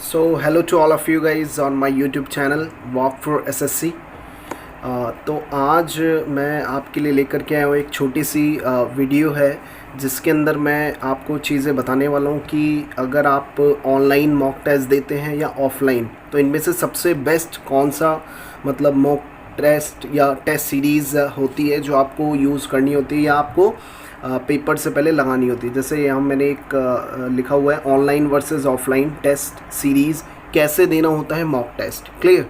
So hello to all of you guys on my YouTube channel Walk for SSC। तो आज मैं आपके लिए लेकर के आया हूँ एक छोटी सी वीडियो है जिसके अंदर मैं आपको चीज़ें बताने वाला हूँ कि अगर आप ऑनलाइन मॉक टेस्ट देते हैं या ऑफलाइन, तो इनमें से सबसे बेस्ट कौन सा मतलब मॉक टेस्ट या टेस्ट सीरीज़ होती है जो आपको यूज़ करनी होती है या आपको पेपर से पहले लगानी होती है। जैसे यहाँ मैंने एक लिखा हुआ है online versus offline test series कैसे देना होता है मॉक टेस्ट। क्लियर?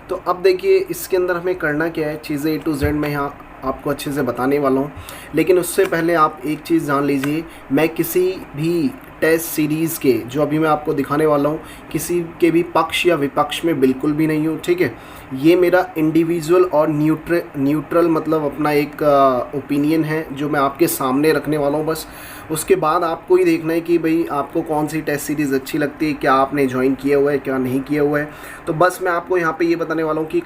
तो अब देखिए इसके अंदर हमें करना क्या है, चीज़ें A to Z मैं यहाँ आपको अच्छे से बताने वाला हूँ। लेकिन उससे पहले आप एक चीज़ जान लीजिए, मैं किसी भी टेस्ट सीरीज़ के जो अभी मैं आपको दिखाने वाला हूँ किसी के भी पक्ष या विपक्ष में बिल्कुल भी नहीं हूँ। ठीक है, ये मेरा इंडिविजुअल और न्यूट्रल मतलब अपना एक ओपिनियन है जो मैं आपके सामने रखने वाला हूँ। बस उसके बाद आपको ही देखना है कि भाई आपको कौन सी टेस्ट सीरीज़ अच्छी लगती है, क्या आपने ज्वाइन किया हुआ है, क्या नहीं किया हुआ है। तो बस मैं आपको यहाँ पे ये बताने वाला हूँ कि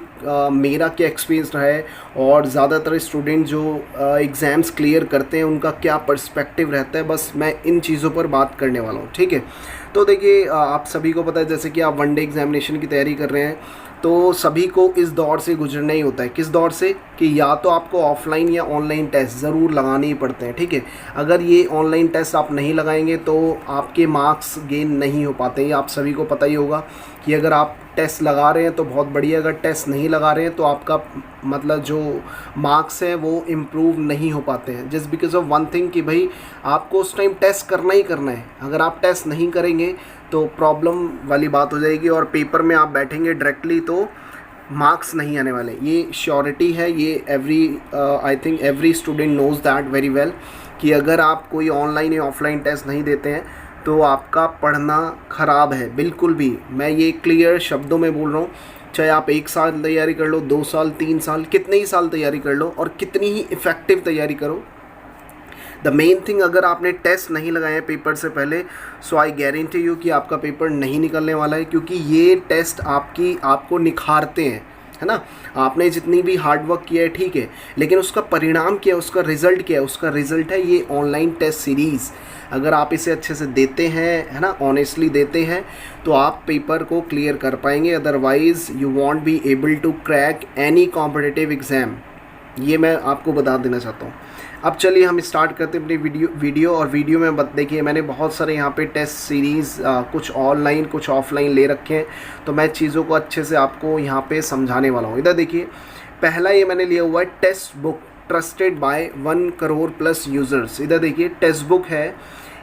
मेरा क्या एक्सपीरियंस रहा है और ज़्यादातर स्टूडेंट जो एग्ज़ाम्स क्लियर करते हैं उनका क्या पर्सपेक्टिव रहता है, बस मैं इन चीज़ों पर बात करने वाला हूँ। ठीक है, तो देखिए आप सभी को पता है जैसे कि आप वनडे एग्जामिनेशन की तैयारी कर रहे हैं तो सभी को इस दौर से गुजरना ही होता है। किस दौर से? कि या तो आपको ऑफलाइन या ऑनलाइन टेस्ट ज़रूर लगाने ही पड़ते हैं। ठीक है, अगर ये ऑनलाइन टेस्ट आप नहीं लगाएंगे तो आपके मार्क्स गेन नहीं हो पाते। ये आप सभी को पता ही होगा कि अगर आप टेस्ट लगा रहे हैं तो बहुत बढ़िया, अगर टेस्ट नहीं लगा रहे हैं तो आपका मतलब जो मार्क्स हैं वो इम्प्रूव नहीं हो पाते हैं। Just because of one thing कि भाई आपको उस टाइम टेस्ट करना ही करना है। अगर आप टेस्ट नहीं करेंगे तो प्रॉब्लम वाली बात हो जाएगी और पेपर में आप बैठेंगे डायरेक्टली तो मार्क्स नहीं आने वाले। ये श्योरिटी है, ये I think every student knows that very well कि अगर आप कोई ऑनलाइन या ऑफलाइन टेस्ट नहीं देते हैं तो आपका पढ़ना ख़राब है। बिल्कुल भी, मैं ये क्लियर शब्दों में बोल रहा हूँ। चाहे आप 1 साल तैयारी कर लो, 2 साल, 3 साल, कितने ही साल तैयारी कर लो और कितनी ही इफ़ेक्टिव तैयारी करो, द मेन थिंग अगर आपने टेस्ट नहीं लगाए पेपर से पहले सो आई गारंटी यू कि आपका पेपर नहीं निकलने वाला है। क्योंकि ये टेस्ट आपको निखारते हैं, है ना। आपने जितनी भी हार्ड वर्क किया है ठीक है, लेकिन उसका परिणाम क्या है, उसका रिज़ल्ट क्या है? उसका रिज़ल्ट है ये ऑनलाइन टेस्ट सीरीज़। अगर आप इसे अच्छे से देते हैं, है ना, ऑनेस्टली देते हैं तो आप पेपर को क्लियर कर पाएंगे। Otherwise you won't be able to crack any competitive exam. ये मैं आपको बता देना चाहता हूँ। अब चलिए हम स्टार्ट करते हैं अपनी वीडियो में देखिए मैंने बहुत सारे यहाँ पे टेस्ट सीरीज़ कुछ ऑनलाइन कुछ ऑफलाइन ले रखे हैं, तो मैं चीज़ों को अच्छे से आपको यहाँ पे समझाने वाला हूँ। इधर देखिए पहला ये मैंने लिया हुआ है test book trusted by 1 crore plus users. इधर देखिए टेस्ट बुक है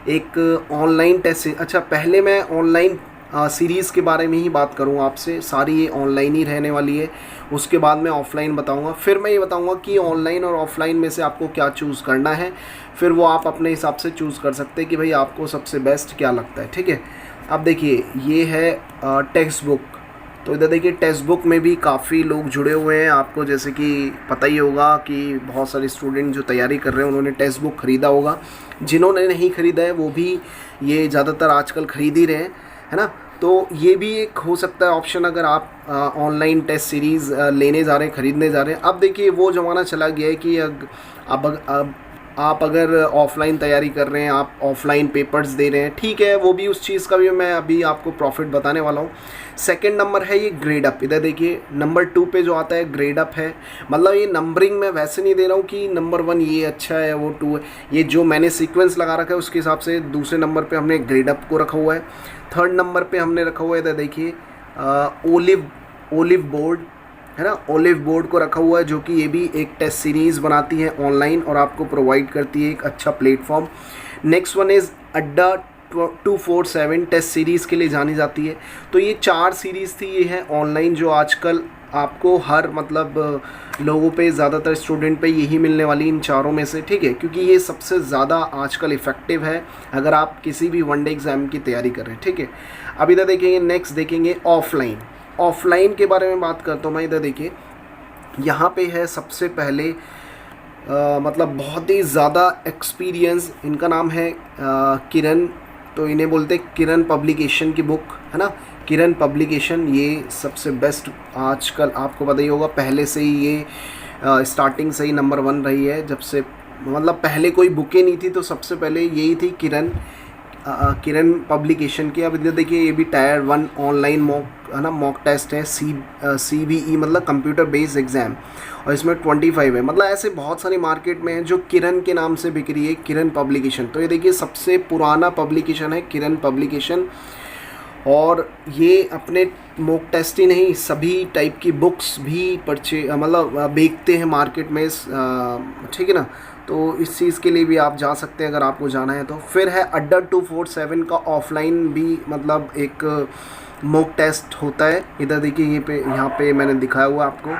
एक ऑनलाइन टेस्ट। अच्छा, पहले मैं ऑनलाइन सीरीज़ के बारे में ही बात करूँ आपसे, सारी ये ऑनलाइन ही रहने वाली है। उसके बाद मैं ऑफ़लाइन बताऊँगा, फिर मैं ये बताऊँगा कि ऑनलाइन और ऑफ़लाइन में से आपको क्या चूज़ करना है। फिर वो आप अपने हिसाब से चूज़ कर सकते हैं कि भाई आपको सबसे बेस्ट क्या लगता है। ठीक है, अब देखिए ये है टेक्स्ट बुक। तो इधर देखिए टेक्स्ट बुक में भी काफ़ी लोग जुड़े हुए हैं। आपको जैसे कि पता ही होगा कि बहुत सारे स्टूडेंट जो तैयारी कर रहे हैं उन्होंने टेक्स्ट बुक ख़रीदा होगा। जिन्होंने नहीं ख़रीदा है वो भी ये ज़्यादातर आजकल ख़रीद ही रहे हैं, है ना। तो ये भी एक हो सकता है ऑप्शन अगर आप ऑनलाइन टेस्ट सीरीज़ लेने जा रहे हैं, ख़रीदने जा रहे हैं। अब देखिए वो ज़माना चला गया है कि अब आप अगर ऑफ़लाइन तैयारी कर रहे हैं, आप ऑफ़लाइन पेपर्स दे रहे हैं, ठीक है, वो भी उस चीज़ का भी मैं अभी आपको प्रॉफिट बताने वाला हूँ। सेकंड नंबर है ये ग्रेड अप। इधर देखिए नंबर 2 पे जो आता है ग्रेड अप है। मतलब ये नंबरिंग मैं वैसे नहीं दे रहा हूँ कि नंबर 1 ये अच्छा है वो 2 है। ये जो मैंने सीक्वेंस लगा रखा है उसके हिसाब से दूसरे नंबर पे हमने ग्रेड अप को रखा हुआ है। थर्ड नंबर पे हमने रखा हुआ है इधर देखिए ओलिव बोर्ड, है ना, ओलिव बोर्ड को रखा हुआ है, जो कि ये भी एक टेस्ट सीरीज़ बनाती है ऑनलाइन और आपको प्रोवाइड करती है एक अच्छा प्लेटफॉर्म। नेक्स्ट वन इज़ अड्डा 247 टेस्ट सीरीज़ के लिए जानी जाती है। तो ये 4 सीरीज़ थी, ये है ऑनलाइन जो आजकल आपको हर मतलब लोगों पे ज़्यादातर स्टूडेंट पे यही मिलने वाली इन चारों में से। ठीक है, क्योंकि ये सबसे ज़्यादा आजकल इफ़ेक्टिव है अगर आप किसी भी वनडे एग्ज़ाम की तैयारी कर रहे हैं। ठीक है, अब इधर देखेंगे नेक्स्ट देखेंगे ऑफलाइन के बारे में बात करता हूँ मैं। इधर देखिए यहाँ पे है सबसे पहले मतलब बहुत ही ज़्यादा एक्सपीरियंस, इनका नाम है किरण। तो इन्हें बोलते हैं किरण पब्लिकेशन की बुक, है ना, किरण पब्लिकेशन। ये सबसे बेस्ट आजकल आपको पता ही होगा, पहले से ही ये स्टार्टिंग से ही नंबर 1 रही है। जब से मतलब पहले कोई बुकें नहीं थी तो सबसे पहले यही थी किरण किरण पब्लिकेशन की। अब इधर देखिए ये भी टायर 1 ऑनलाइन मॉक है ना, मॉक टेस्ट है, CBE मतलब कंप्यूटर बेस्ड एग्ज़ाम, और इसमें 25 है। मतलब ऐसे बहुत सारी मार्केट में है जो किरण के नाम से बिक रही है, किरण पब्लिकेशन। तो ये देखिए सबसे पुराना पब्लिकेशन है किरण पब्लिकेशन, और ये अपने मॉक टेस्ट ही नहीं सभी टाइप की बुक्स भी मतलब बेचते हैं मार्केट में, ठीक है ना। तो इस चीज़ के लिए भी आप जा सकते हैं अगर आपको जाना है तो। फिर है अड्डा 247 का ऑफलाइन भी मतलब एक मॉक टेस्ट होता है। इधर देखिए यहाँ पे मैंने दिखाया हुआ आपको।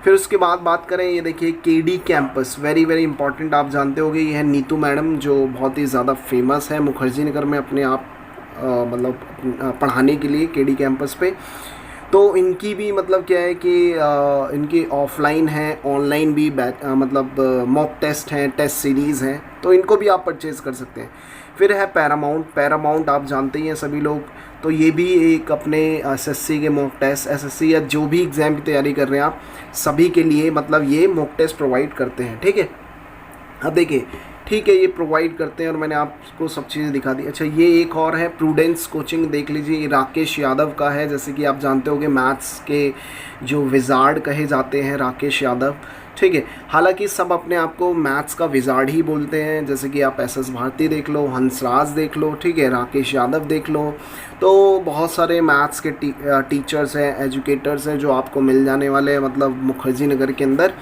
फिर उसके बाद बात करें, ये देखिए KD campus, very very important, आप जानते होंगे ये है नीतू मैडम जो बहुत ही ज़्यादा फेमस है मुखर्जी नगर में अपने आप मतलब पढ़ाने के लिए KD कैंपस पे। तो इनकी भी मतलब क्या है कि इनकी ऑफलाइन है, ऑनलाइन भी मतलब मॉक टेस्ट हैं, टेस्ट सीरीज़ हैं, तो इनको भी आप परचेज़ कर सकते हैं। फिर है पैरामाउंट आप जानते ही हैं सभी लोग। तो ये भी एक अपने SSC के मॉक टेस्ट, SSC या जो भी एग्ज़ाम की तैयारी कर रहे हैं आप सभी के लिए मतलब ये मॉक टेस्ट प्रोवाइड करते हैं, ठीक है। अब देखिए ठीक है, ये प्रोवाइड करते हैं और मैंने आपको सब चीज़ें दिखा दी। अच्छा ये एक और है प्रूडेंस कोचिंग, देख लीजिए, ये राकेश यादव का है। जैसे कि आप जानते होंगे मैथ्स के जो विज़ार्ड कहे जाते हैं राकेश यादव, ठीक है। हालांकि सब अपने आप को मैथ्स का विज़ार्ड ही बोलते हैं। जैसे कि आप SS भारती देख लो, हंसराज देख लो, ठीक है, राकेश यादव देख लो। तो बहुत सारे मैथ्स के टीचर्स हैं, एजुकेटर्स हैं जो आपको मिल जाने वाले हैं मतलब मुखर्जी नगर के अंदर।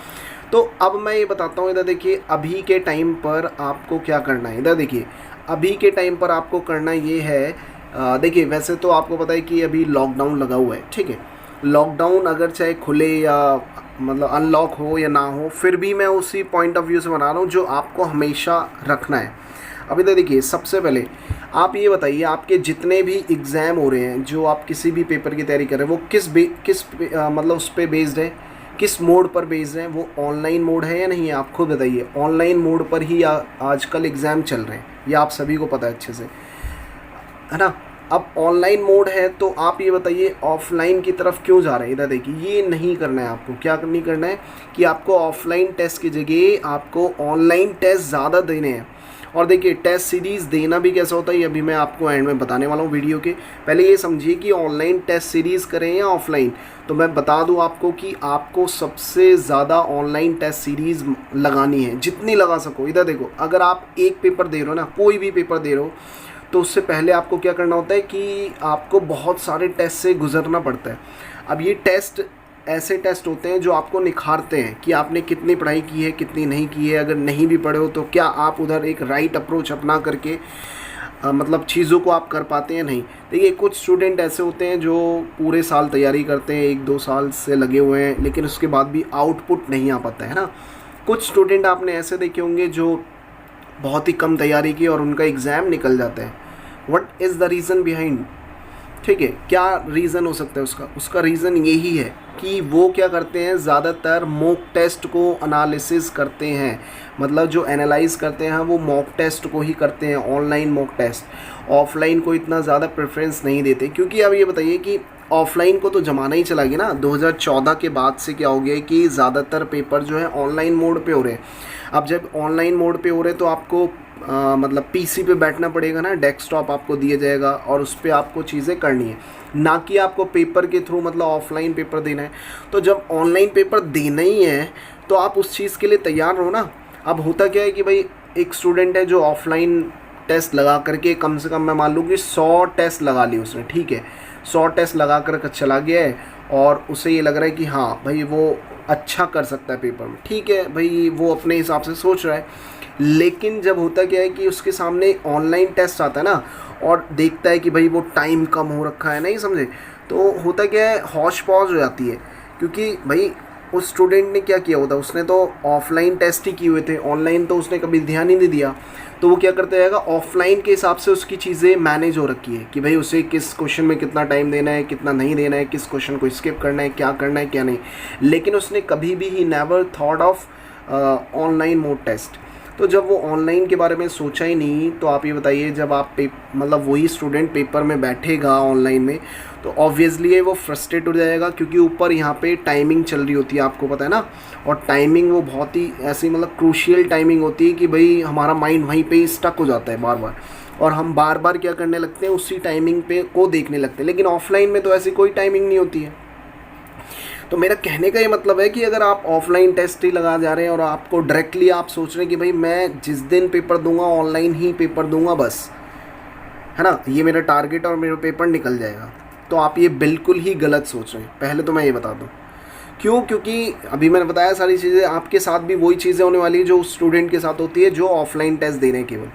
तो अब मैं ये बताता हूँ, इधर देखिए अभी के टाइम पर आपको क्या करना है। इधर देखिए अभी के टाइम पर आपको करना ये है, देखिए वैसे तो आपको पता है कि अभी लॉकडाउन लगा हुआ है, ठीक है। लॉकडाउन अगर चाहे खुले या मतलब अनलॉक हो या ना हो, फिर भी मैं उसी पॉइंट ऑफ व्यू से बना रहा हूँ जो आपको हमेशा रखना है। अब इधर देखिए सबसे पहले आप ये बताइए आपके जितने भी एग्ज़ाम हो रहे हैं, जो आप किसी भी पेपर की तैयारी कर रहे हैं, वो किस मतलब उस पर बेस्ड है, किस मोड पर बेस्ड है, वो ऑनलाइन मोड है या नहीं है, आप खुद बताइए। ऑनलाइन मोड पर ही आजकल एग्ज़ाम चल रहे हैं, ये आप सभी को पता है अच्छे से, है ना। अब ऑनलाइन मोड है तो आप ये बताइए ऑफलाइन की तरफ क्यों जा रहे हैं। इधर देखिए ये नहीं करना है आपको, क्या नहीं करना है कि आपको ऑफलाइन टेस्ट की जगह आपको ऑनलाइन टेस्ट ज़्यादा देने हैं। और देखिए टेस्ट सीरीज़ देना भी कैसा होता है ये अभी मैं आपको एंड में बताने वाला हूँ वीडियो के। पहले ये समझिए कि ऑनलाइन टेस्ट सीरीज़ करें या ऑफलाइन। तो मैं बता दूँ आपको कि आपको सबसे ज़्यादा ऑनलाइन टेस्ट सीरीज़ लगानी है, जितनी लगा सको। इधर देखो अगर आप एक पेपर दे रहे हो ना, कोई भी पेपर दे रहे हो, तो उससे पहले आपको क्या करना होता है कि आपको बहुत सारे टेस्ट से गुजरना पड़ता है। अब ये टेस्ट ऐसे टेस्ट होते हैं जो आपको निखारते हैं कि आपने कितनी पढ़ाई की है, कितनी नहीं की है। अगर नहीं भी पढ़े हो तो क्या आप उधर एक राइट अप्रोच अपना करके मतलब चीज़ों को आप कर पाते हैं, नहीं। देखिए कुछ स्टूडेंट ऐसे होते हैं जो पूरे साल तैयारी करते हैं, 1-2 साल से लगे हुए हैं, लेकिन उसके बाद भी आउटपुट नहीं आ पाता है ना। कुछ स्टूडेंट आपने ऐसे देखे होंगे जो बहुत ही कम तैयारी की और उनका एग्ज़ाम निकल जाता है। What is the reason behind, ठीक है, क्या रीज़न हो सकता है उसका रीज़न यही है कि वो क्या करते हैं, ज़्यादातर मॉक टेस्ट को एनालिसिस करते हैं। मतलब जो एनालाइज करते हैं वो मॉक टेस्ट को ही करते हैं, ऑनलाइन मॉक टेस्ट। ऑफलाइन को इतना ज़्यादा प्रेफरेंस नहीं देते, क्योंकि अब ये बताइए कि ऑफलाइन को तो ज़माना ही चला गया ना। 2014 के बाद से क्या हो गया है कि ज़्यादातर पेपर जो है ऑनलाइन मोड पे हो रहे हैं। अब जब ऑनलाइन मोड पे हो रहे हैं तो आपको मतलब PC पे बैठना पड़ेगा ना, डेस्कटॉप आपको दिया जाएगा और उस पर आपको चीज़ें करनी है, ना कि आपको पेपर के थ्रू मतलब ऑफलाइन पेपर देना है। तो जब ऑनलाइन पेपर देना ही है तो आप उस चीज़ के लिए तैयार रहो ना। अब होता क्या है कि भाई एक स्टूडेंट है जो ऑफलाइन टेस्ट लगा करके कम से कम मैं मान लूँ कि 100 टेस्ट लगा ली उसने, ठीक है, 100 टेस्ट लगा कर चला गया है और उसे ये लग रहा है कि हाँ भाई वो अच्छा कर सकता है पेपर में, ठीक है भाई, वो अपने हिसाब से सोच रहा है। लेकिन जब होता क्या है कि उसके सामने ऑनलाइन टेस्ट आता है ना और देखता है कि भाई वो टाइम कम हो रखा है, नहीं समझे, तो होता क्या है, हौश पौश हो जाती है। क्योंकि भाई उस स्टूडेंट ने क्या किया होता, उसने तो ऑफलाइन टेस्ट ही किए हुए थे, ऑनलाइन तो उसने कभी ध्यान ही नहीं दिया। तो वो क्या करता जाएगा, ऑफलाइन के हिसाब से उसकी चीज़ें मैनेज हो रखी है कि भाई उसे किस क्वेश्चन में कितना टाइम देना है, कितना नहीं देना है, किस क्वेश्चन को स्किप करना है, क्या करना है क्या नहीं। लेकिन उसने कभी भी he never thought of online mode test. तो जब वो ऑनलाइन के बारे में सोचा ही नहीं, तो आप ये बताइए जब आप मतलब वही स्टूडेंट पेपर में बैठेगा ऑनलाइन में, तो ऑब्वियसली वो फ्रस्ट्रेट हो जाएगा, क्योंकि ऊपर यहाँ पे टाइमिंग चल रही होती है, आपको पता है ना। और टाइमिंग वो बहुत ही ऐसी मतलब क्रूशियल टाइमिंग होती है कि भाई हमारा माइंड वहीं पे ही स्टक हो जाता है बार बार। और हम बार बार क्या करने लगते हैं, उसी टाइमिंग पे को देखने लगते हैं। लेकिन ऑफलाइन में तो ऐसी कोई टाइमिंग नहीं होती है। तो मेरा कहने का ये मतलब है कि अगर आप ऑफलाइन टेस्ट ही लगा जा रहे हैं और आपको डायरेक्टली आप सोच रहे हैं कि भाई मैं जिस दिन पेपर दूंगा ऑनलाइन ही पेपर दूंगा बस, है ना, ये मेरा टारगेट और मेरा पेपर निकल जाएगा, तो आप ये बिल्कुल ही गलत सोच रहे हैं। पहले तो मैं ये बता दूं क्यों, क्योंकि अभी मैंने बताया सारी चीज़ें, आपके साथ भी वही चीज़ें होने वाली है जो उस स्टूडेंट के साथ होती है जो ऑफलाइन टेस्ट दे रहे हैं केवल,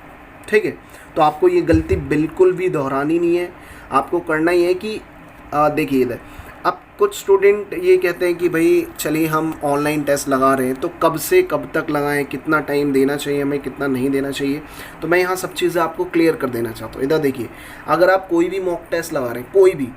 ठीक है। तो आपको ये गलती बिल्कुल भी दोहरानी नहीं है। आपको करना ही है कि देखिए इधर अब कुछ स्टूडेंट ये कहते हैं कि भाई चलिए हम ऑनलाइन टेस्ट लगा रहे हैं, तो कब से कब तक लगाएं, कितना टाइम देना चाहिए हमें, कितना नहीं देना चाहिए। तो मैं यहाँ सब चीज़ें आपको क्लियर कर देना चाहता हूँ। इधर देखिए, अगर आप कोई भी मॉक टेस्ट लगा रहे हैं, कोई भी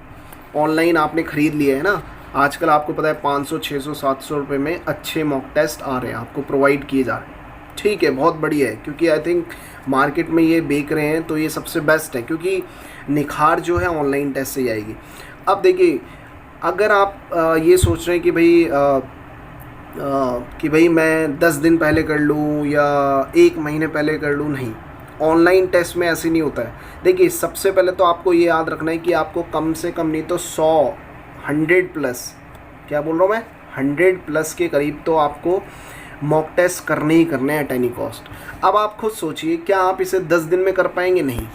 ऑनलाइन आपने ख़रीद लिया है ना, आजकल आपको पता है 500 600 700 रुपये में अच्छे मॉक टेस्ट आ रहे हैं, आपको प्रोवाइड किए जा रहे हैं, ठीक है, बहुत बढ़िया है। क्योंकि आई थिंक मार्केट में ये बेच रहे हैं तो ये सबसे बेस्ट है, क्योंकि निखार जो है ऑनलाइन टेस्ट से ही आएगी। अब देखिए, अगर आप ये सोच रहे हैं कि भाई मैं 10 दिन पहले कर लूँ या 1 महीने पहले कर लूँ, नहीं, ऑनलाइन टेस्ट में ऐसे नहीं होता है। देखिए, सबसे पहले तो आपको ये याद रखना है कि आपको कम से कम नहीं तो 100 प्लस, क्या बोल रहा हूँ मैं, 100 प्लस के करीब तो आपको मॉक टेस्ट करने ही करने हैं एट एनी कॉस्ट। अब आप खुद सोचिए, क्या आप इसे 10 दिन में कर पाएंगे? नहीं।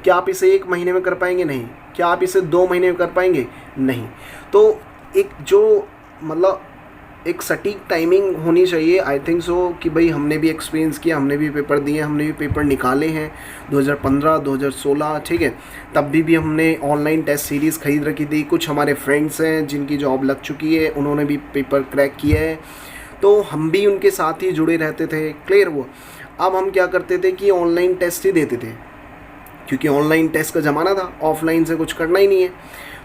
क्या आप इसे 1 महीने में कर पाएंगे? नहीं। क्या आप इसे 2 महीने में कर पाएंगे? नहीं। तो एक जो मतलब एक सटीक टाइमिंग होनी चाहिए, आई थिंक सो, कि भाई हमने भी एक्सपीरियंस किया, हमने भी पेपर दिए, हमने भी पेपर निकाले हैं 2015 2016, ठीक है। तब भी हमने ऑनलाइन टेस्ट सीरीज़ ख़रीद रखी थी। कुछ हमारे फ्रेंड्स हैं जिनकी जॉब लग चुकी है, उन्होंने भी पेपर क्रैक किया है, तो हम भी उनके साथ ही जुड़े रहते थे, क्लियर हुआ। अब हम क्या करते थे कि ऑनलाइन टेस्ट ही देते थे, क्योंकि ऑनलाइन टेस्ट का ज़माना था, ऑफलाइन से कुछ करना ही नहीं है।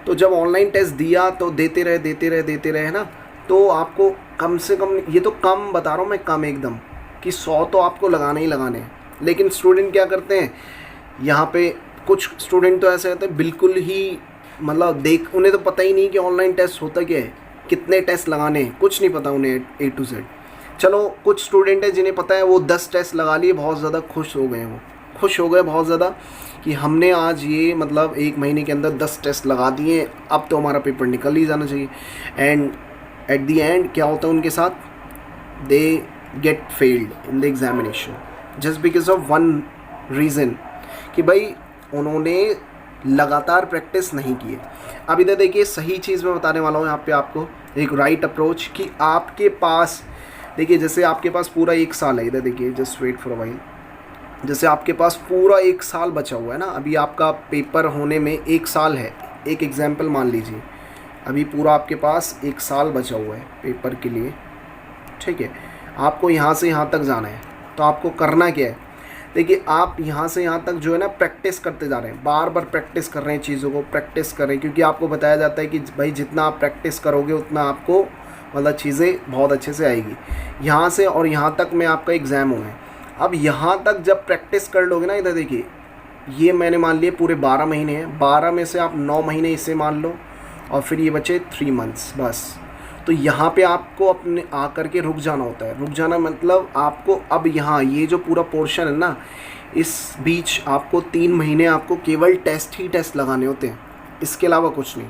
तो जब ऑनलाइन टेस्ट दिया तो देते रहे ना, तो आपको कम से कम, ये तो कम बता रहा हूँ मैं, कम एकदम, कि 100 तो आपको लगाने ही लगाने हैं। लेकिन स्टूडेंट क्या करते हैं, यहाँ पे कुछ स्टूडेंट तो ऐसे रहते हैं बिल्कुल ही मतलब उन्हें तो पता ही नहीं कि ऑनलाइन टेस्ट होता क्या है, कितने टेस्ट लगाने हैं, कुछ नहीं पता उन्हें A to Z। चलो, कुछ स्टूडेंट है जिन्हें पता है, वो 10 टेस्ट लगा लिए, बहुत ज़्यादा खुश हो गए, वो खुश हो गए बहुत ज़्यादा कि हमने आज ये मतलब 1 महीने के अंदर 10 टेस्ट लगा दिए, अब तो हमारा पेपर निकल ही जाना चाहिए। एंड एट दी एंड क्या होता है उनके साथ, they get failed in the examination just because of one reason, कि भाई उन्होंने लगातार प्रैक्टिस नहीं की है। अब इधर देखिए, सही चीज़ मैं बताने वाला हूँ यहाँ पे आपको, एक राइट अप्रोच, कि आपके पास देखिए, जैसे आपके पास पूरा 1 साल है, इधर देखिए, just wait for a while, जैसे आपके पास पूरा 1 साल बचा हुआ है ना, अभी आपका पेपर होने में 1 साल है, एक एग्जाम्पल मान लीजिए, अभी पूरा आपके पास 1 साल बचा हुआ है पेपर के लिए, ठीक है। आपको यहाँ से यहाँ तक जाना है, तो आपको करना क्या है, देखिए, आप यहाँ से यहाँ तक जो है ना प्रैक्टिस करते जा रहे हैं, बार बार प्रैक्टिस कर रहे हैं, चीज़ों को प्रैक्टिस कर रहे हैं, क्योंकि आपको बताया जाता है कि भाई जितना आप प्रैक्टिस करोगे उतना आपको मतलब चीज़ें बहुत अच्छे से आएगी। यहाँ से और यहाँ तक में आपका एग्ज़ाम हुआ है। अब यहाँ तक जब प्रैक्टिस कर लोगे ना, इधर देखिए, ये मैंने मान लिए पूरे 12 महीने हैं, 12 में से आप 9 महीने इसे मान लो, और फिर ये बचे 3 मंथ्स बस। तो यहाँ पे आपको अपने आकर के रुक जाना होता है। रुक जाना मतलब आपको अब यहाँ ये जो पूरा पोर्शन है ना, इस बीच आपको 3 महीने आपको केवल टेस्ट ही टेस्ट लगाने होते हैं, इसके अलावा कुछ नहीं।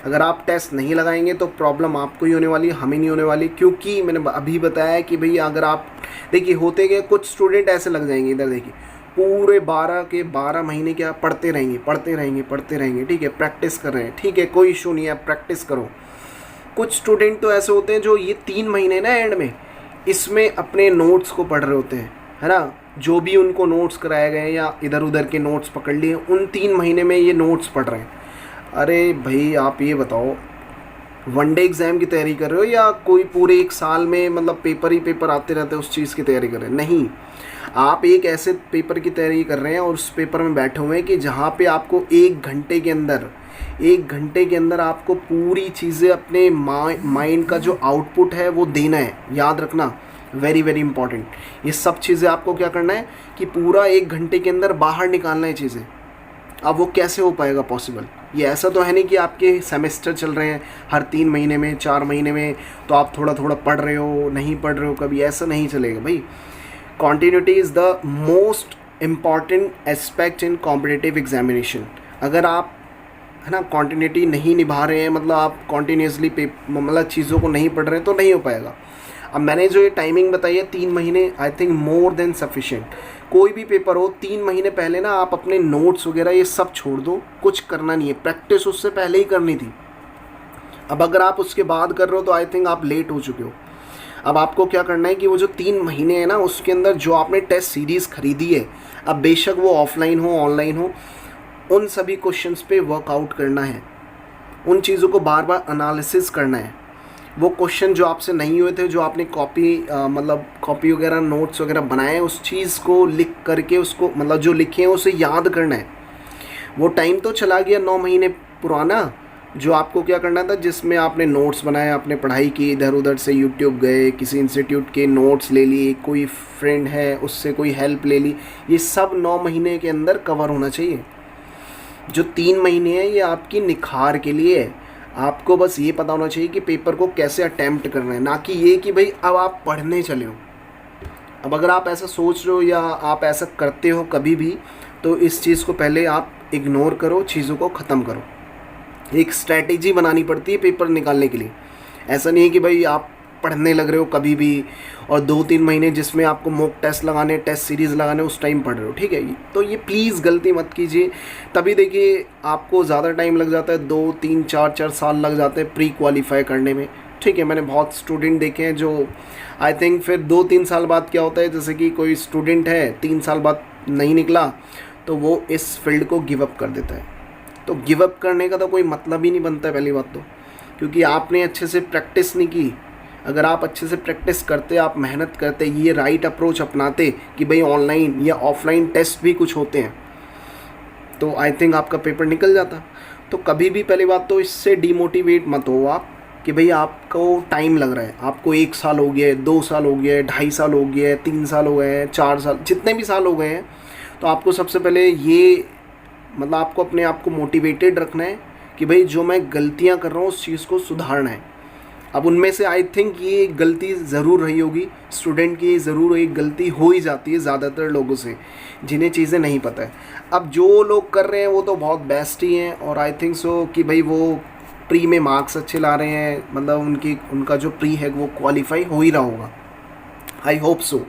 अगर आप टेस्ट नहीं लगाएंगे तो प्रॉब्लम आपको ही होने वाली, हमें नहीं होने वाली, क्योंकि मैंने अभी बताया कि भई अगर आप देखिए, होते गए कुछ स्टूडेंट ऐसे लग जाएंगे, इधर देखिए, पूरे 12 के 12 महीने क्या पढ़ते रहेंगे, ठीक है, प्रैक्टिस कर रहे हैं, ठीक है, कोई इशू नहीं है, आप प्रैक्टिस करो। कुछ स्टूडेंट तो ऐसे होते हैं जो ये 3 महीने ना एंड में इसमें अपने नोट्स को पढ़ रहे होते हैं, है ना, जो भी उनको नोट्स कराए गए या इधर उधर के नोट्स पकड़ लिए, उन 3 महीने में ये नोट्स पढ़ रहे हैं। अरे भाई, आप ये बताओ, वनडे एग्ज़ाम की तैयारी कर रहे हो या कोई पूरे 1 साल में मतलब पेपर ही पेपर आते रहते हैं उस चीज़ की तैयारी कर रहे हैं? नहीं, आप एक ऐसे पेपर की तैयारी कर रहे हैं और उस पेपर में बैठे हुए हैं कि जहाँ पे आपको 1 घंटे के अंदर आपको पूरी चीज़ें अपने माइंड का जो आउटपुट है वो देना है। याद रखना, वेरी वेरी इंपॉर्टेंट, ये सब चीज़ें आपको क्या करना है कि पूरा 1 घंटे के अंदर बाहर निकालना है चीज़ें। अब वो कैसे हो पाएगा पॉसिबल? ये ऐसा तो है नहीं कि आपके सेमेस्टर चल रहे हैं हर 3 महीने में 4 महीने में तो आप थोड़ा थोड़ा पढ़ रहे हो, नहीं पढ़ रहे हो, कभी ऐसा नहीं चलेगा भाई। Continuity is the most important aspect in competitive examination. अगर आप है ना कॉन्टिन्यूटी नहीं निभा रहे हैं, मतलब आप कॉन्टीन्यूसली मतलब चीज़ों को नहीं पढ़ रहे हैं, तो नहीं हो पाएगा। अब मैंने जो ये टाइमिंग बताई है 3 महीने, I think more than sufficient. कोई भी पेपर हो 3 महीने पहले ना आप अपने नोट्स वगैरह ये सब छोड़ दो, कुछ करना नहीं है, प्रैक्टिस उससे पहले ही करनी थी। अब अगर आप उसके बाद कर रहे हो तो आई थिंक आप लेट हो चुके हो। अब आपको क्या करना है कि वो जो 3 महीने हैं ना, उसके अंदर जो आपने टेस्ट सीरीज़ खरीदी है, अब बेशक वो ऑफलाइन हो ऑनलाइन हो, उन सभी क्वेश्चंस पे वर्कआउट करना है, उन चीज़ों को बार बार एनालिसिस करना है। वो क्वेश्चन जो आपसे नहीं हुए थे, जो आपने मतलब कॉपी वगैरह नोट्स वगैरह बनाए हैं, उस चीज़ को लिख करके उसको मतलब जो लिखे हैं उसे याद करना है। वो टाइम तो चला गया 9 महीने पुराना, जो आपको क्या करना था, जिसमें आपने नोट्स बनाए, आपने पढ़ाई की, इधर उधर से यूट्यूब गए, किसी इंस्टीट्यूट के नोट्स ले लिए, कोई फ्रेंड है उससे कोई हेल्प ले ली, ये सब 9 महीने के अंदर कवर होना चाहिए। जो 3 महीने हैं ये आपकी निखार के लिए है। आपको बस ये पता होना चाहिए कि पेपर को कैसे अटैम्प्ट करना है, ना कि ये कि भाई अब आप पढ़ने चले हो। अब अगर आप ऐसा सोच रहे हो या आप ऐसा करते हो कभी भी, तो इस चीज़ को पहले आप इग्नोर करो, चीज़ों को ख़त्म करो। एक स्ट्रैटेजी बनानी पड़ती है पेपर निकालने के लिए। ऐसा नहीं है कि भाई आप पढ़ने लग रहे हो कभी भी और 2-3 महीने जिसमें आपको मॉक टेस्ट लगाने, टेस्ट सीरीज़ लगाने, उस टाइम पढ़ रहे हो, ठीक है। तो ये प्लीज़ गलती मत कीजिए। तभी देखिए आपको ज़्यादा टाइम लग जाता है, 2-3-4 साल लग जाते हैं प्री क्वालिफाई करने में, ठीक है। मैंने बहुत स्टूडेंट देखे हैं जो आई थिंक फिर 2-3 साल बाद क्या होता है, जैसे कि कोई स्टूडेंट है 3 साल बाद नहीं निकला तो वो इस फील्ड को गिव अप कर देता है। तो गिव अप करने का तो कोई मतलब ही नहीं बनता है पहली बात तो, क्योंकि आपने अच्छे से प्रैक्टिस नहीं की। अगर आप अच्छे से प्रैक्टिस करते, आप मेहनत करते, ये राइट अप्रोच अपनाते कि भाई ऑनलाइन या ऑफलाइन टेस्ट भी कुछ होते हैं, तो आई थिंक आपका पेपर निकल जाता। तो कभी भी पहली बात तो इससे डिमोटिवेट मत हो आप कि भाई आपको टाइम लग रहा है, आपको 1 साल हो गया है, 2 साल हो गया है, 2.5 साल हो गया है, 3 साल हो गए हैं, 4 साल, जितने भी साल हो गए हैं, तो आपको सबसे पहले ये मतलब आपको अपने आप को मोटिवेटेड रखना है कि भाई जो मैं गलतियां कर रहा हूँ उस चीज़ को सुधारना है। अब उनमें से आई थिंक ये गलती ज़रूर रही होगी स्टूडेंट की, ज़रूर एक गलती हो ही जाती है ज़्यादातर लोगों से जिन्हें चीज़ें नहीं पता है। अब जो लोग कर रहे हैं वो तो बहुत बेस्ट ही हैं, और आई थिंक सो कि भाई वो प्री में मार्क्स अच्छे ला रहे हैं, मतलब उनका जो प्री है वो क्वालिफाई हो ही रहा होगा, आई होप सो।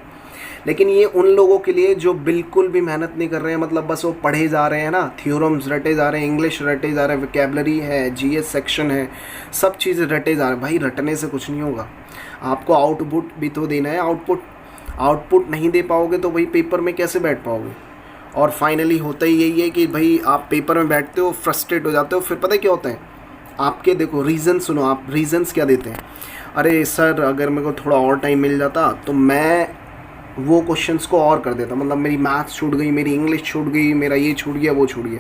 लेकिन ये उन लोगों के लिए जो बिल्कुल भी मेहनत नहीं कर रहे हैं, मतलब बस वो पढ़े जा रहे हैं ना, थ्योरम्स रटे जा रहे हैं, इंग्लिश रटे जा रहे हैं, वोकैबुलरी है, जीएस सेक्शन है, सब चीज़ें रटे जा रहे हैं। भाई रटने से कुछ नहीं होगा, आपको आउटपुट भी तो देना है। आउटपुट नहीं दे पाओगे तो भाई पेपर में कैसे बैठ पाओगे। और फाइनली होता ही यही है कि भाई आप पेपर में बैठते हो, फ्रस्ट्रेट हो जाते हो, फिर पता है क्या होता है आपके, देखो रीज़न सुनो आप, रीज़न्स क्या देते हैं, अरे सर अगर मेरे को थोड़ा और टाइम मिल जाता तो मैं वो क्वेश्चंस को और कर देता, मतलब मेरी मैथ्स छूट गई, मेरी इंग्लिश छूट गई, मेरा ये छूट गया, वो छूट गया।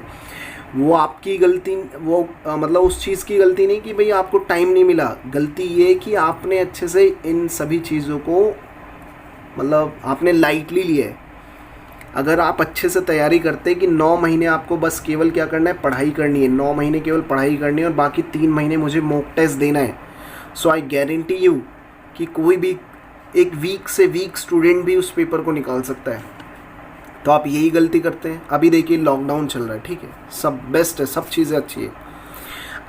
वो आपकी गलती, वो मतलब उस चीज़ की गलती नहीं कि भाई आपको टाइम नहीं मिला, गलती ये कि आपने अच्छे से इन सभी चीज़ों को मतलब आपने लाइटली लिया है। अगर आप अच्छे से तैयारी करते कि 9 महीने आपको बस केवल क्या करना है, पढ़ाई करनी है, 9 महीने केवल पढ़ाई करनी है और बाकी 3 महीने मुझे मॉक टेस्ट देना है, सो आई गारंटी यू कि कोई भी एक वीक से वीक स्टूडेंट भी उस पेपर को निकाल सकता है। तो आप यही गलती करते हैं। अभी देखिए लॉकडाउन चल रहा है, ठीक है, सब बेस्ट है, सब चीज़ें अच्छी है।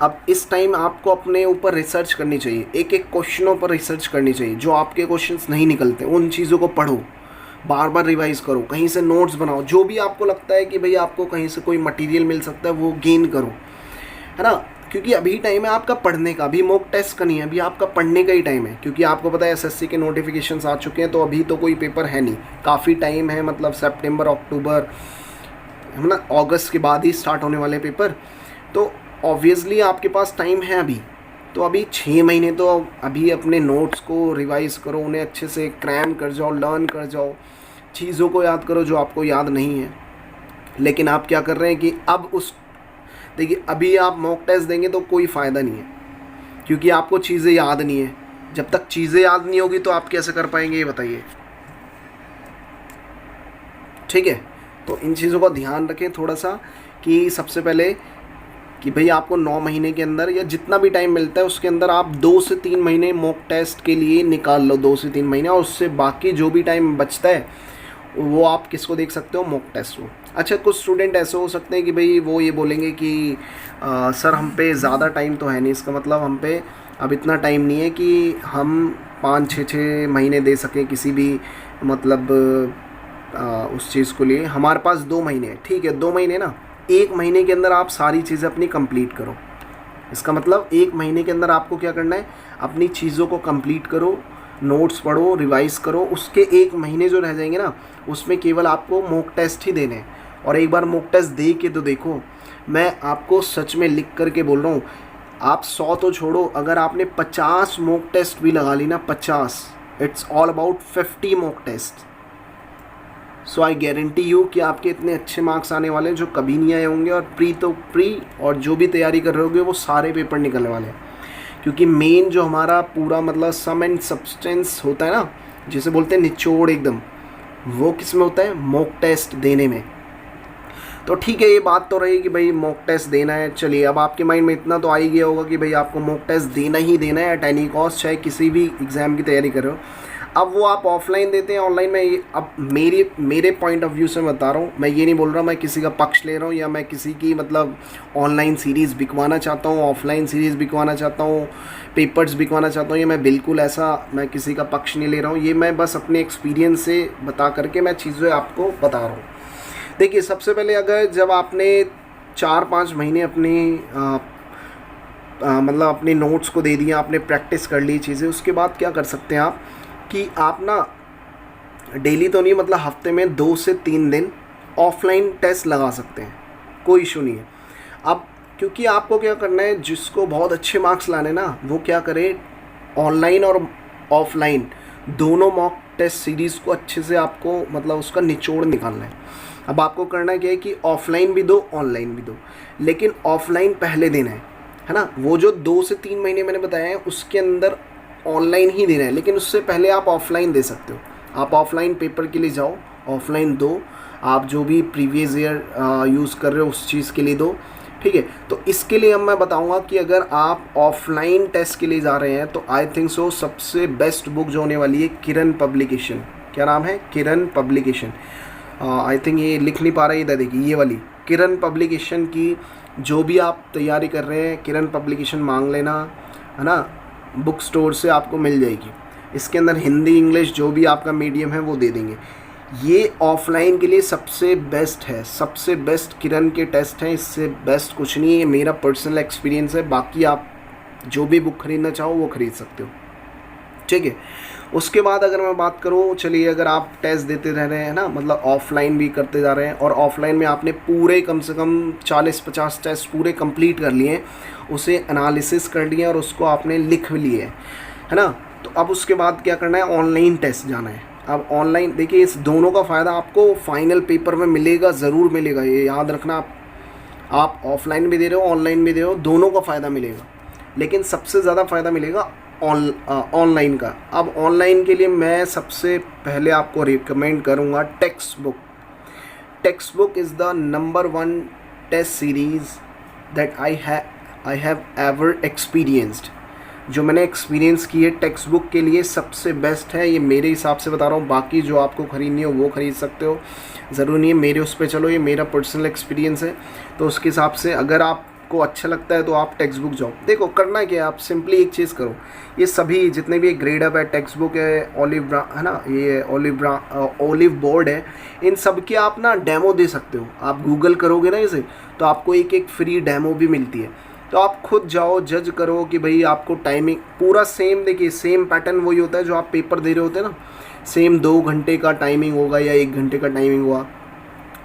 अब इस टाइम आपको अपने ऊपर रिसर्च करनी चाहिए, एक एक क्वेश्चनों पर रिसर्च करनी चाहिए। जो आपके क्वेश्चंस नहीं निकलते उन चीज़ों को पढ़ो, बार बार रिवाइज़ करो, कहीं से नोट्स बनाओ, जो भी आपको लगता है कि भाई आपको कहीं से कोई मटेरियल मिल सकता है वो गेन करो, है ना। क्योंकि अभी टाइम है आपका पढ़ने का, अभी मॉक टेस्ट का नहीं है, अभी आपका पढ़ने का ही टाइम है। क्योंकि आपको पता है एसएससी के नोटिफिकेशंस आ चुके हैं, तो अभी तो कोई पेपर है नहीं, काफ़ी टाइम है, मतलब सितंबर अक्टूबर है ना, अगस्त के बाद ही स्टार्ट होने वाले पेपर, तो ऑब्वियसली आपके पास टाइम है अभी। तो अभी 6 महीने तो अभी अपने नोट्स को रिवाइज़ करो, उन्हें अच्छे से क्रैम कर जाओ, लर्न कर जाओ, चीज़ों को याद करो जो आपको याद नहीं है। लेकिन आप क्या कर रहे हैं कि अब देखिए अभी आप मॉक टेस्ट देंगे तो कोई फ़ायदा नहीं है, क्योंकि आपको चीज़ें याद नहीं है। जब तक चीज़ें याद नहीं होगी तो आप कैसे कर पाएंगे ये बताइए, ठीक है। तो इन चीज़ों का ध्यान रखें थोड़ा सा, कि सबसे पहले कि भाई आपको 9 महीने के अंदर या जितना भी टाइम मिलता है उसके अंदर आप 2 से 3 महीने मॉक टेस्ट के लिए निकाल लो, 2 से 3 महीने, और उससे बाकी जो भी टाइम बचता है वो आप किसको देख सकते हो, मॉक टेस्ट को। अच्छा, कुछ स्टूडेंट ऐसे हो सकते हैं कि भाई वो ये बोलेंगे कि सर हम पे ज़्यादा टाइम तो है नहीं, इसका मतलब हम पे अब इतना टाइम नहीं है कि हम 5-6 महीने दे सकें किसी भी मतलब उस चीज़ को लिए। हमारे पास 2 महीने हैं, ठीक है 2 महीने ना, 1 महीने के अंदर आप सारी चीज़ें अपनी कंप्लीट करो। इसका मतलब 1 महीने के अंदर आपको क्या करना है, अपनी चीज़ों को कंप्लीट करो, नोट्स पढ़ो, रिवाइज करो। उसके 1 महीने जो रह जाएंगे ना, उसमें केवल आपको मॉक टेस्ट ही देने हैं। और एक बार मॉक टेस्ट दे के तो देखो, मैं आपको सच में लिख करके बोल रहा हूँ, आप 100 तो छोड़ो, अगर आपने 50 मॉक टेस्ट भी लगा ली ना, 50, it's all about 50 mock test. So I guarantee you कि आपके इतने अच्छे मार्क्स आने वाले हैं जो कभी नहीं आए होंगे। और प्री और जो भी तैयारी कर रहे होगे वो सारे पेपर निकलने वाले हैं। क्योंकि मेन जो हमारा पूरा मतलब सम एंड सब्सटेंस होता है ना, जिसे बोलते हैं निचोड़ एकदम, वो किस में होता है, मॉक टेस्ट देने में। तो ठीक है, ये बात तो रही कि भाई मॉक टेस्ट देना है। चलिए, अब आपके माइंड में इतना तो आ ही गया होगा कि भाई आपको मॉक टेस्ट देना ही देना है एट एनी कॉस्ट, चाहे किसी भी एग्ज़ाम की तैयारी कर रहे हो। अब वो आप ऑफलाइन देते हैं, ऑनलाइन में, ये अब मेरे पॉइंट ऑफ व्यू से मैं बता रहा हूँ। मैं ये नहीं बोल रहा मैं किसी का पक्ष ले रहा हूँ या मैं किसी की मतलब ऑनलाइन सीरीज़ बिकवाना चाहता हूँ, ऑफलाइन सीरीज़ बिकवाना चाहता हूँ, पेपर्स बिकवाना चाहता हूँ। ये मैं बिल्कुल ऐसा, मैं किसी का पक्ष नहीं ले रहा हूँ। ये मैं बस अपने एक्सपीरियंस से बता करके मैं चीज़ें आपको बता रहा हूँ। देखिए, सबसे पहले अगर जब आपने 4-5 महीने अपनी मतलब अपने नोट्स को दे दिया, आपने प्रैक्टिस कर ली चीज़ें, उसके बाद क्या कर सकते हैं आप कि आप ना डेली तो नहीं, मतलब हफ्ते में 2 से 3 दिन ऑफलाइन टेस्ट लगा सकते हैं, कोई इशू नहीं है। अब क्योंकि आपको क्या करना है, जिसको बहुत अच्छे मार्क्स लाने ना, वो क्या करे, ऑनलाइन और ऑफलाइन दोनों मॉक टेस्ट सीरीज़ को अच्छे से आपको मतलब उसका निचोड़ निकालना है। अब आपको करना क्या है कि ऑफलाइन भी दो, ऑनलाइन भी दो, लेकिन ऑफलाइन पहले देना है ना। वो जो 2 से 3 महीने मैंने बताया है, उसके अंदर ऑनलाइन ही देना है, लेकिन उससे पहले आप ऑफलाइन दे सकते हो। आप ऑफलाइन पेपर के लिए जाओ, ऑफलाइन दो, आप जो भी प्रीवियस ईयर यूज़ कर रहे हो उस चीज़ के लिए दो, ठीक है। तो इसके लिए अब मैं बताऊंगा कि अगर आप ऑफलाइन टेस्ट के लिए जा रहे हैं तो आई थिंक सो सबसे बेस्ट बुक जो होने वाली है किरण पब्लिकेशन। क्या नाम है, किरण पब्लिकेशन। आई थिंक ये लिख नहीं पा रहा है, इधर देखिए, ये वाली किरण पब्लिकेशन की जो भी आप तैयारी कर रहे हैं, किरण पब्लिकेशन मांग लेना, है ना, बुक स्टोर से आपको मिल जाएगी। इसके अंदर हिंदी इंग्लिश जो भी आपका मीडियम है वो दे देंगे। ये ऑफलाइन के लिए सबसे बेस्ट है, सबसे बेस्ट किरण के टेस्ट हैं, इससे बेस्ट कुछ नहीं है। ये मेरा पर्सनल एक्सपीरियंस है, बाकी आप जो भी बुक खरीदना चाहो वो खरीद सकते हो, ठीक है। उसके बाद अगर मैं बात करूँ, चलिए, अगर आप टेस्ट देते रह रहे हैं ना, मतलब ऑफलाइन भी करते जा रहे हैं और ऑफलाइन में आपने पूरे कम से कम 40-50 टेस्ट पूरे कंप्लीट कर लिए हैं, उसे एनालिसिस कर लिए और उसको आपने लिख भी लिए है ना। तो अब उसके बाद क्या करना है, ऑनलाइन टेस्ट जाना है। अब ऑनलाइन देखिए, इस दोनों का फ़ायदा आपको फाइनल पेपर में मिलेगा, ज़रूर मिलेगा, ये याद रखना। आप ऑफलाइन भी दे रहे हो, ऑनलाइन भी दे रहे हो, दोनों का फ़ायदा मिलेगा, लेकिन सबसे ज़्यादा फ़ायदा मिलेगा ऑनलाइन का। अब ऑनलाइन के लिए मैं सबसे पहले आपको रिकमेंड करूँगा text book. Text book is the number 1 test series that I have ever experienced. जो मैंने एक्सपीरियंस की है टेक्स्ट बुक के लिए सबसे बेस्ट है, ये मेरे हिसाब से बता रहा हूँ। बाकी जो आपको ख़रीदनी हो वो ख़रीद सकते हो, ज़रूरी नहीं है मेरे उस पर चलो, ये मेरा पर्सनल एक्सपीरियंस है। तो उसके हिसाब से अगर आपको अच्छा लगता है तो आप टेक्स्ट बुक जाओ। देखो, करना क्या है, आप सिंपली एक चीज़ करो, ये सभी जितने भी ग्रेड अप है, टेक्स्ट बुक है, ओलिव है ना, ये ओलिव बोर्ड है, इन सब के आप ना डेमो दे सकते हो। आप गूगल करोगे ना इसे, तो आपको एक फ्री डेमो भी मिलती है। तो आप खुद जाओ, जज करो कि भाई आपको टाइमिंग पूरा सेम, देखिए सेम पैटर्न वही होता है जो आप पेपर दे रहे होते हैं ना, सेम 2 घंटे का टाइमिंग होगा या 1 घंटे का टाइमिंग हुआ,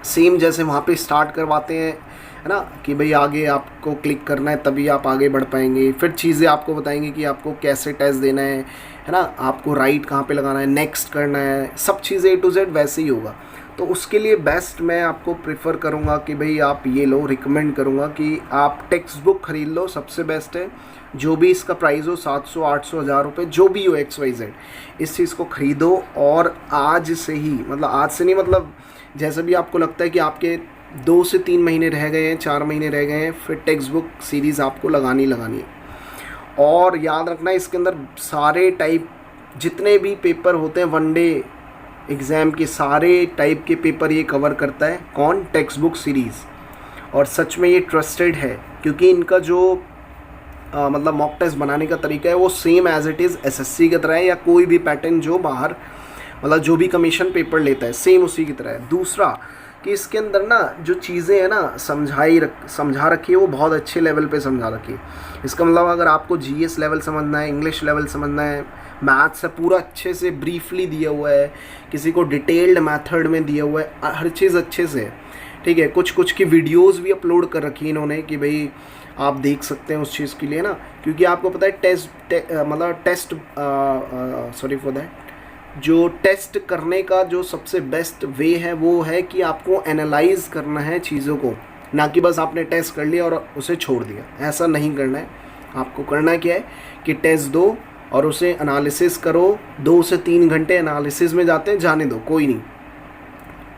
सेम जैसे वहाँ पे स्टार्ट करवाते हैं, है ना, कि भाई आगे आपको क्लिक करना है तभी आप आगे बढ़ पाएंगे। फिर चीज़ें आपको बताएंगे कि आपको कैसे टेस्ट देना है ना, आपको राइट कहाँ पे लगाना है, नेक्स्ट करना है, सब चीज़ें A to Z वैसे ही होगा। तो उसके लिए बेस्ट मैं आपको प्रेफर करूँगा कि भाई आप ये लो, रिकमेंड करूँगा कि आप टेक्स्ट बुक ख़रीद लो, सबसे बेस्ट है। जो भी इसका प्राइस हो, 700, 800, 1000 रुपये, जो भी हो XYZ, इस चीज़ को ख़रीदो। और आज से ही, मतलब आज से नहीं, मतलब जैसे भी आपको लगता है कि आपके 2 से 3 महीने रह गए हैं, 4 महीने रह गए हैं, फिर टेक्स्ट बुक सीरीज़ आपको लगानी है। और याद रखना, इसके अंदर सारे टाइप जितने भी पेपर होते हैं, वनडे एग्ज़ाम के सारे टाइप के पेपर ये कवर करता है। कौन? Text book series. और सच में ये ट्रस्टेड है क्योंकि इनका जो मतलब मॉक टेस्ट बनाने का तरीका है वो same as it is SSC की तरह है, या कोई भी पैटर्न जो बाहर मतलब जो भी कमीशन पेपर लेता है सेम उसी की तरह है। दूसरा कि इसके अंदर ना जो चीज़ें हैं ना समझा रखी है वो बहुत अच्छे लेवल पे समझा रखी है। इसका मतलब अगर आपको जीएस लेवल समझना है, इंग्लिश लेवल समझना है, मैथ्स है पूरा अच्छे से ब्रीफली दिया हुआ है, किसी को डिटेल्ड मेथड में दिया हुआ है, हर चीज़ अच्छे से है। ठीक है, कुछ की वीडियोस भी अपलोड कर रखी है इन्होंने कि भाई आप देख सकते हैं उस चीज़ के लिए ना, क्योंकि आपको पता है सॉरी फॉर दैट, जो टेस्ट करने का जो सबसे बेस्ट वे है वो है कि आपको एनालाइज करना है चीज़ों को, ना कि बस आपने टेस्ट कर लिया और उसे छोड़ दिया। ऐसा नहीं करना है। आपको करना क्या है कि टेस्ट दो और उसे एनालिसिस करो। 2 से 3 घंटे एनालिसिस में जाते हैं, जाने दो, कोई नहीं।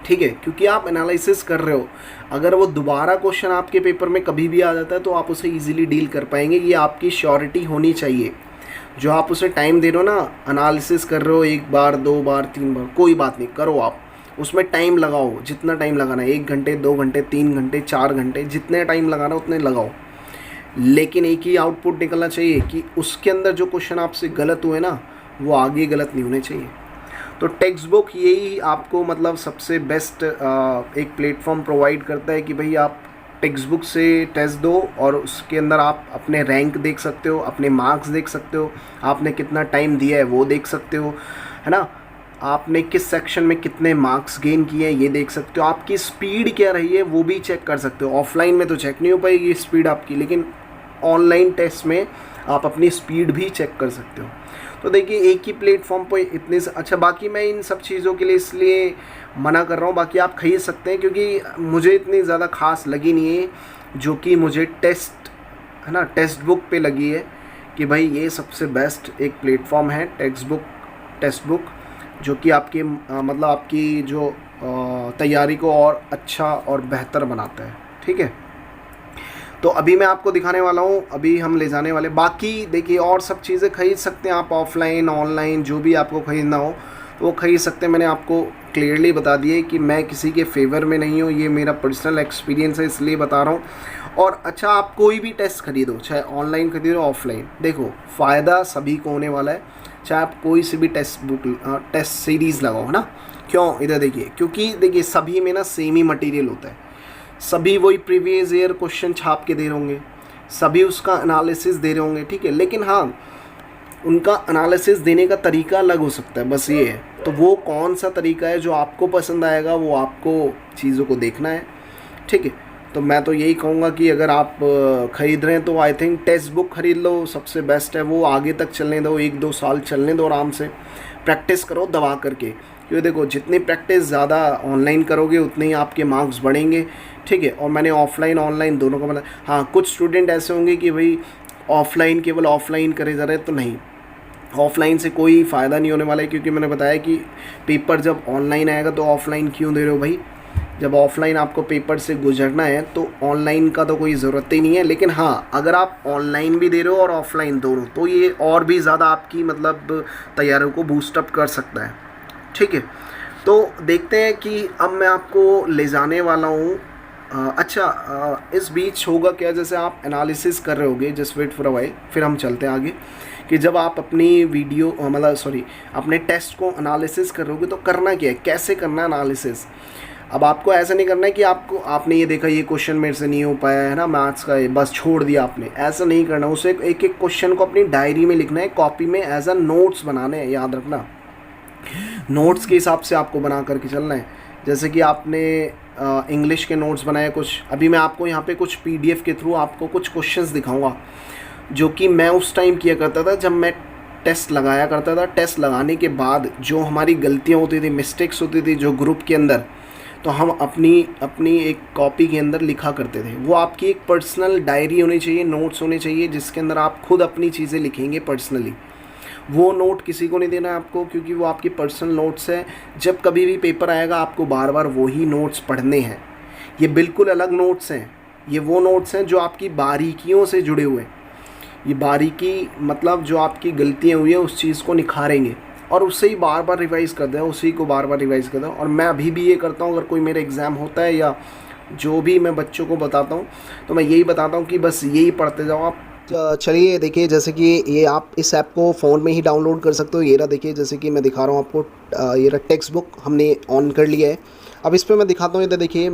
ठीक है, क्योंकि आप एनालिसिस कर रहे हो, अगर वो दोबारा क्वेश्चन आपके पेपर में कभी भी आ जाता है तो आप उसे ईजिली डील कर पाएंगे। ये आपकी श्योरिटी होनी चाहिए। जो आप उसे टाइम दे रहे हो ना, एनालिसिस कर रहे हो 1 बार 2 बार 3 बार, कोई बात नहीं, करो आप उसमें टाइम लगाओ, जितना टाइम लगाना है, 1 घंटे 2 घंटे 3 घंटे 4 घंटे, जितने टाइम लगाना उतने लगाओ। लेकिन एक ही आउटपुट निकलना चाहिए कि उसके अंदर जो क्वेश्चन आपसे गलत हुए ना वो आगे गलत नहीं होने चाहिए। तो टेक्स्ट बुक यही आपको मतलब सबसे बेस्ट एक प्लेटफॉर्म प्रोवाइड करता है कि भाई आप टेक्स्ट बुक से टेस्ट दो और उसके अंदर आप अपने रैंक देख सकते हो, अपने मार्क्स देख सकते हो, आपने कितना टाइम दिया है वो देख सकते हो, है ना, आपने किस सेक्शन में कितने मार्क्स गेन किए हैं ये देख सकते हो, आपकी स्पीड क्या रही है वो भी चेक कर सकते हो। ऑफलाइन में तो चेक नहीं हो पाएगी स्पीड आपकी, लेकिन ऑनलाइन टेस्ट में आप अपनी स्पीड भी चेक कर सकते हो। तो देखिए एक ही प्लेटफॉर्म पर इतने अच्छा, बाकी मैं इन सब चीज़ों के लिए इसलिए मना कर रहा हूँ, बाकी आप खरीद सकते हैं क्योंकि मुझे इतनी ज़्यादा खास लगी नहीं है जो कि मुझे टेस्ट है ना टेक्स्ट बुक पे लगी है कि भाई ये सबसे बेस्ट एक प्लेटफॉर्म है टेक्स्ट बुक जो कि आपकी मतलब आपकी जो तैयारी को और अच्छा और बेहतर बनाता है। ठीक है, तो अभी मैं आपको दिखाने वाला हूँ, अभी हम ले जाने वाले, बाकी देखिए और सब चीज़ें खरीद सकते हैं आप, ऑफलाइन ऑनलाइन जो भी आपको ख़रीदना हो तो वो खरीद सकते हैं। मैंने आपको क्लियरली बता दिया कि मैं किसी के फेवर में नहीं हूँ, ये मेरा पर्सनल एक्सपीरियंस है इसलिए बता रहा हूँ। और अच्छा, आप कोई भी टेस्ट खरीदो, चाहे ऑनलाइन खरीदो ऑफलाइन, देखो फ़ायदा सभी को होने वाला है, चाहे आप कोई सी भी टेस्ट सीरीज़ लगाओ, है ना। क्यों? इधर देखिए, क्योंकि देखिए सभी में ना सेम ही मटेरियल होता है, सभी वही प्रीवियस ईयर क्वेश्चन छाप के दे रहे होंगे, सभी उसका एनालिसिस दे रहे होंगे। ठीक है, लेकिन हाँ उनका एनालिसिस देने का तरीका अलग हो सकता है, बस ये है। तो वो कौन सा तरीका है जो आपको पसंद आएगा वो आपको चीज़ों को देखना है। ठीक है, तो मैं तो यही कहूँगा कि अगर आप ख़रीद रहे हैं तो आई थिंक टेक्स्ट बुक ख़रीद लो, सबसे बेस्ट है वो। आगे तक चलने दो, 1-2 साल चलने दो, आराम से प्रैक्टिस करो दबा करके, क्योंकि देखो जितनी प्रैक्टिस ज़्यादा ऑनलाइन करोगे उतने ही आपके मार्क्स बढ़ेंगे। ठीक है, और मैंने ऑफलाइन ऑनलाइन दोनों का बताया। हाँ, कुछ स्टूडेंट ऐसे होंगे कि भाई ऑफलाइन केवल ऑफलाइन करे जा रहे हैं, तो नहीं, ऑफलाइन से कोई फ़ायदा नहीं होने वाला है, क्योंकि मैंने बताया कि पेपर जब ऑनलाइन आएगा तो ऑफलाइन क्यों दे रहे हो भाई। जब ऑफलाइन आपको पेपर से गुजरना है तो ऑनलाइन का तो कोई ज़रूरत ही नहीं है। लेकिन हाँ, अगर आप ऑनलाइन भी दे रहे हो और ऑफलाइन दोनों, तो ये और भी ज़्यादा आपकी मतलब तैयारियों को बूस्टअप कर सकता है। ठीक है, तो देखते हैं कि अब मैं आपको ले जाने वाला हूँ। इस बीच होगा क्या, जैसे आप एनालिसिस कर रहे होगे, just wait for a while, फिर हम चलते हैं आगे, कि जब आप अपनी वीडियो अपने टेस्ट को एनालिसिस कर रहे होगे तो करना क्या है, कैसे करना है एनालिसिस। अब आपको ऐसा नहीं करना है कि आपने ये देखा ये क्वेश्चन मेरे से नहीं हो पाया है ना मैथ्स का, बस छोड़ दिया आपने, ऐसा नहीं करना। उसे एक एक क्वेश्चन को अपनी डायरी में लिखना है, कॉपी में एज अ नोट्स बनाने हैं, याद रखना। नोट्स के हिसाब से आपको बना करके चलना है। जैसे कि आपने इंग्लिश के नोट्स बनाए कुछ, अभी मैं आपको यहाँ पे कुछ पीडीएफ के थ्रू आपको कुछ क्वेश्चंस दिखाऊंगा जो कि मैं उस टाइम किया करता था जब मैं टेस्ट लगाया करता था। टेस्ट लगाने के बाद जो हमारी गलतियाँ होती थी, मिस्टेक्स होती थी जो ग्रुप के अंदर, तो हम अपनी एक कॉपी के अंदर लिखा करते थे। वो आपकी एक पर्सनल डायरी होनी चाहिए, नोट्स होने चाहिए, जिसके अंदर आप खुद अपनी चीज़ें लिखेंगे पर्सनली। वो नोट किसी को नहीं देना है आपको, क्योंकि वो आपकी पर्सनल नोट्स है। जब कभी भी पेपर आएगा आपको बार बार वही नोट्स पढ़ने हैं। ये बिल्कुल अलग नोट्स हैं, ये वो नोट्स हैं जो आपकी बारीकियों से जुड़े हुए हैं। ये बारीकी मतलब जो आपकी गलतियाँ हुई हैं उस चीज़ को निखारेंगे। और उससे ही बार बार रिवाइज़ कर दें, उसी को बार बार रिवाइज़ कर दें। और मैं अभी भी ये करता हूँ, अगर कोई मेरा एग्ज़ाम होता है या जो भी मैं बच्चों को बताता हूँ तो मैं यही बताता हूँ कि बस यही पढ़ते जाओ आप। चलिए देखिए, जैसे कि ये आप इस ऐप को फ़ोन में ही डाउनलोड कर सकते हो। ये रहा देखिए, जैसे कि मैं दिखा रहा हूँ आपको, ये रहा टेक्स्ट बुक हमने ऑन कर लिया है। अब इस पे मैं दिखाता हूँ, इधर देखिए,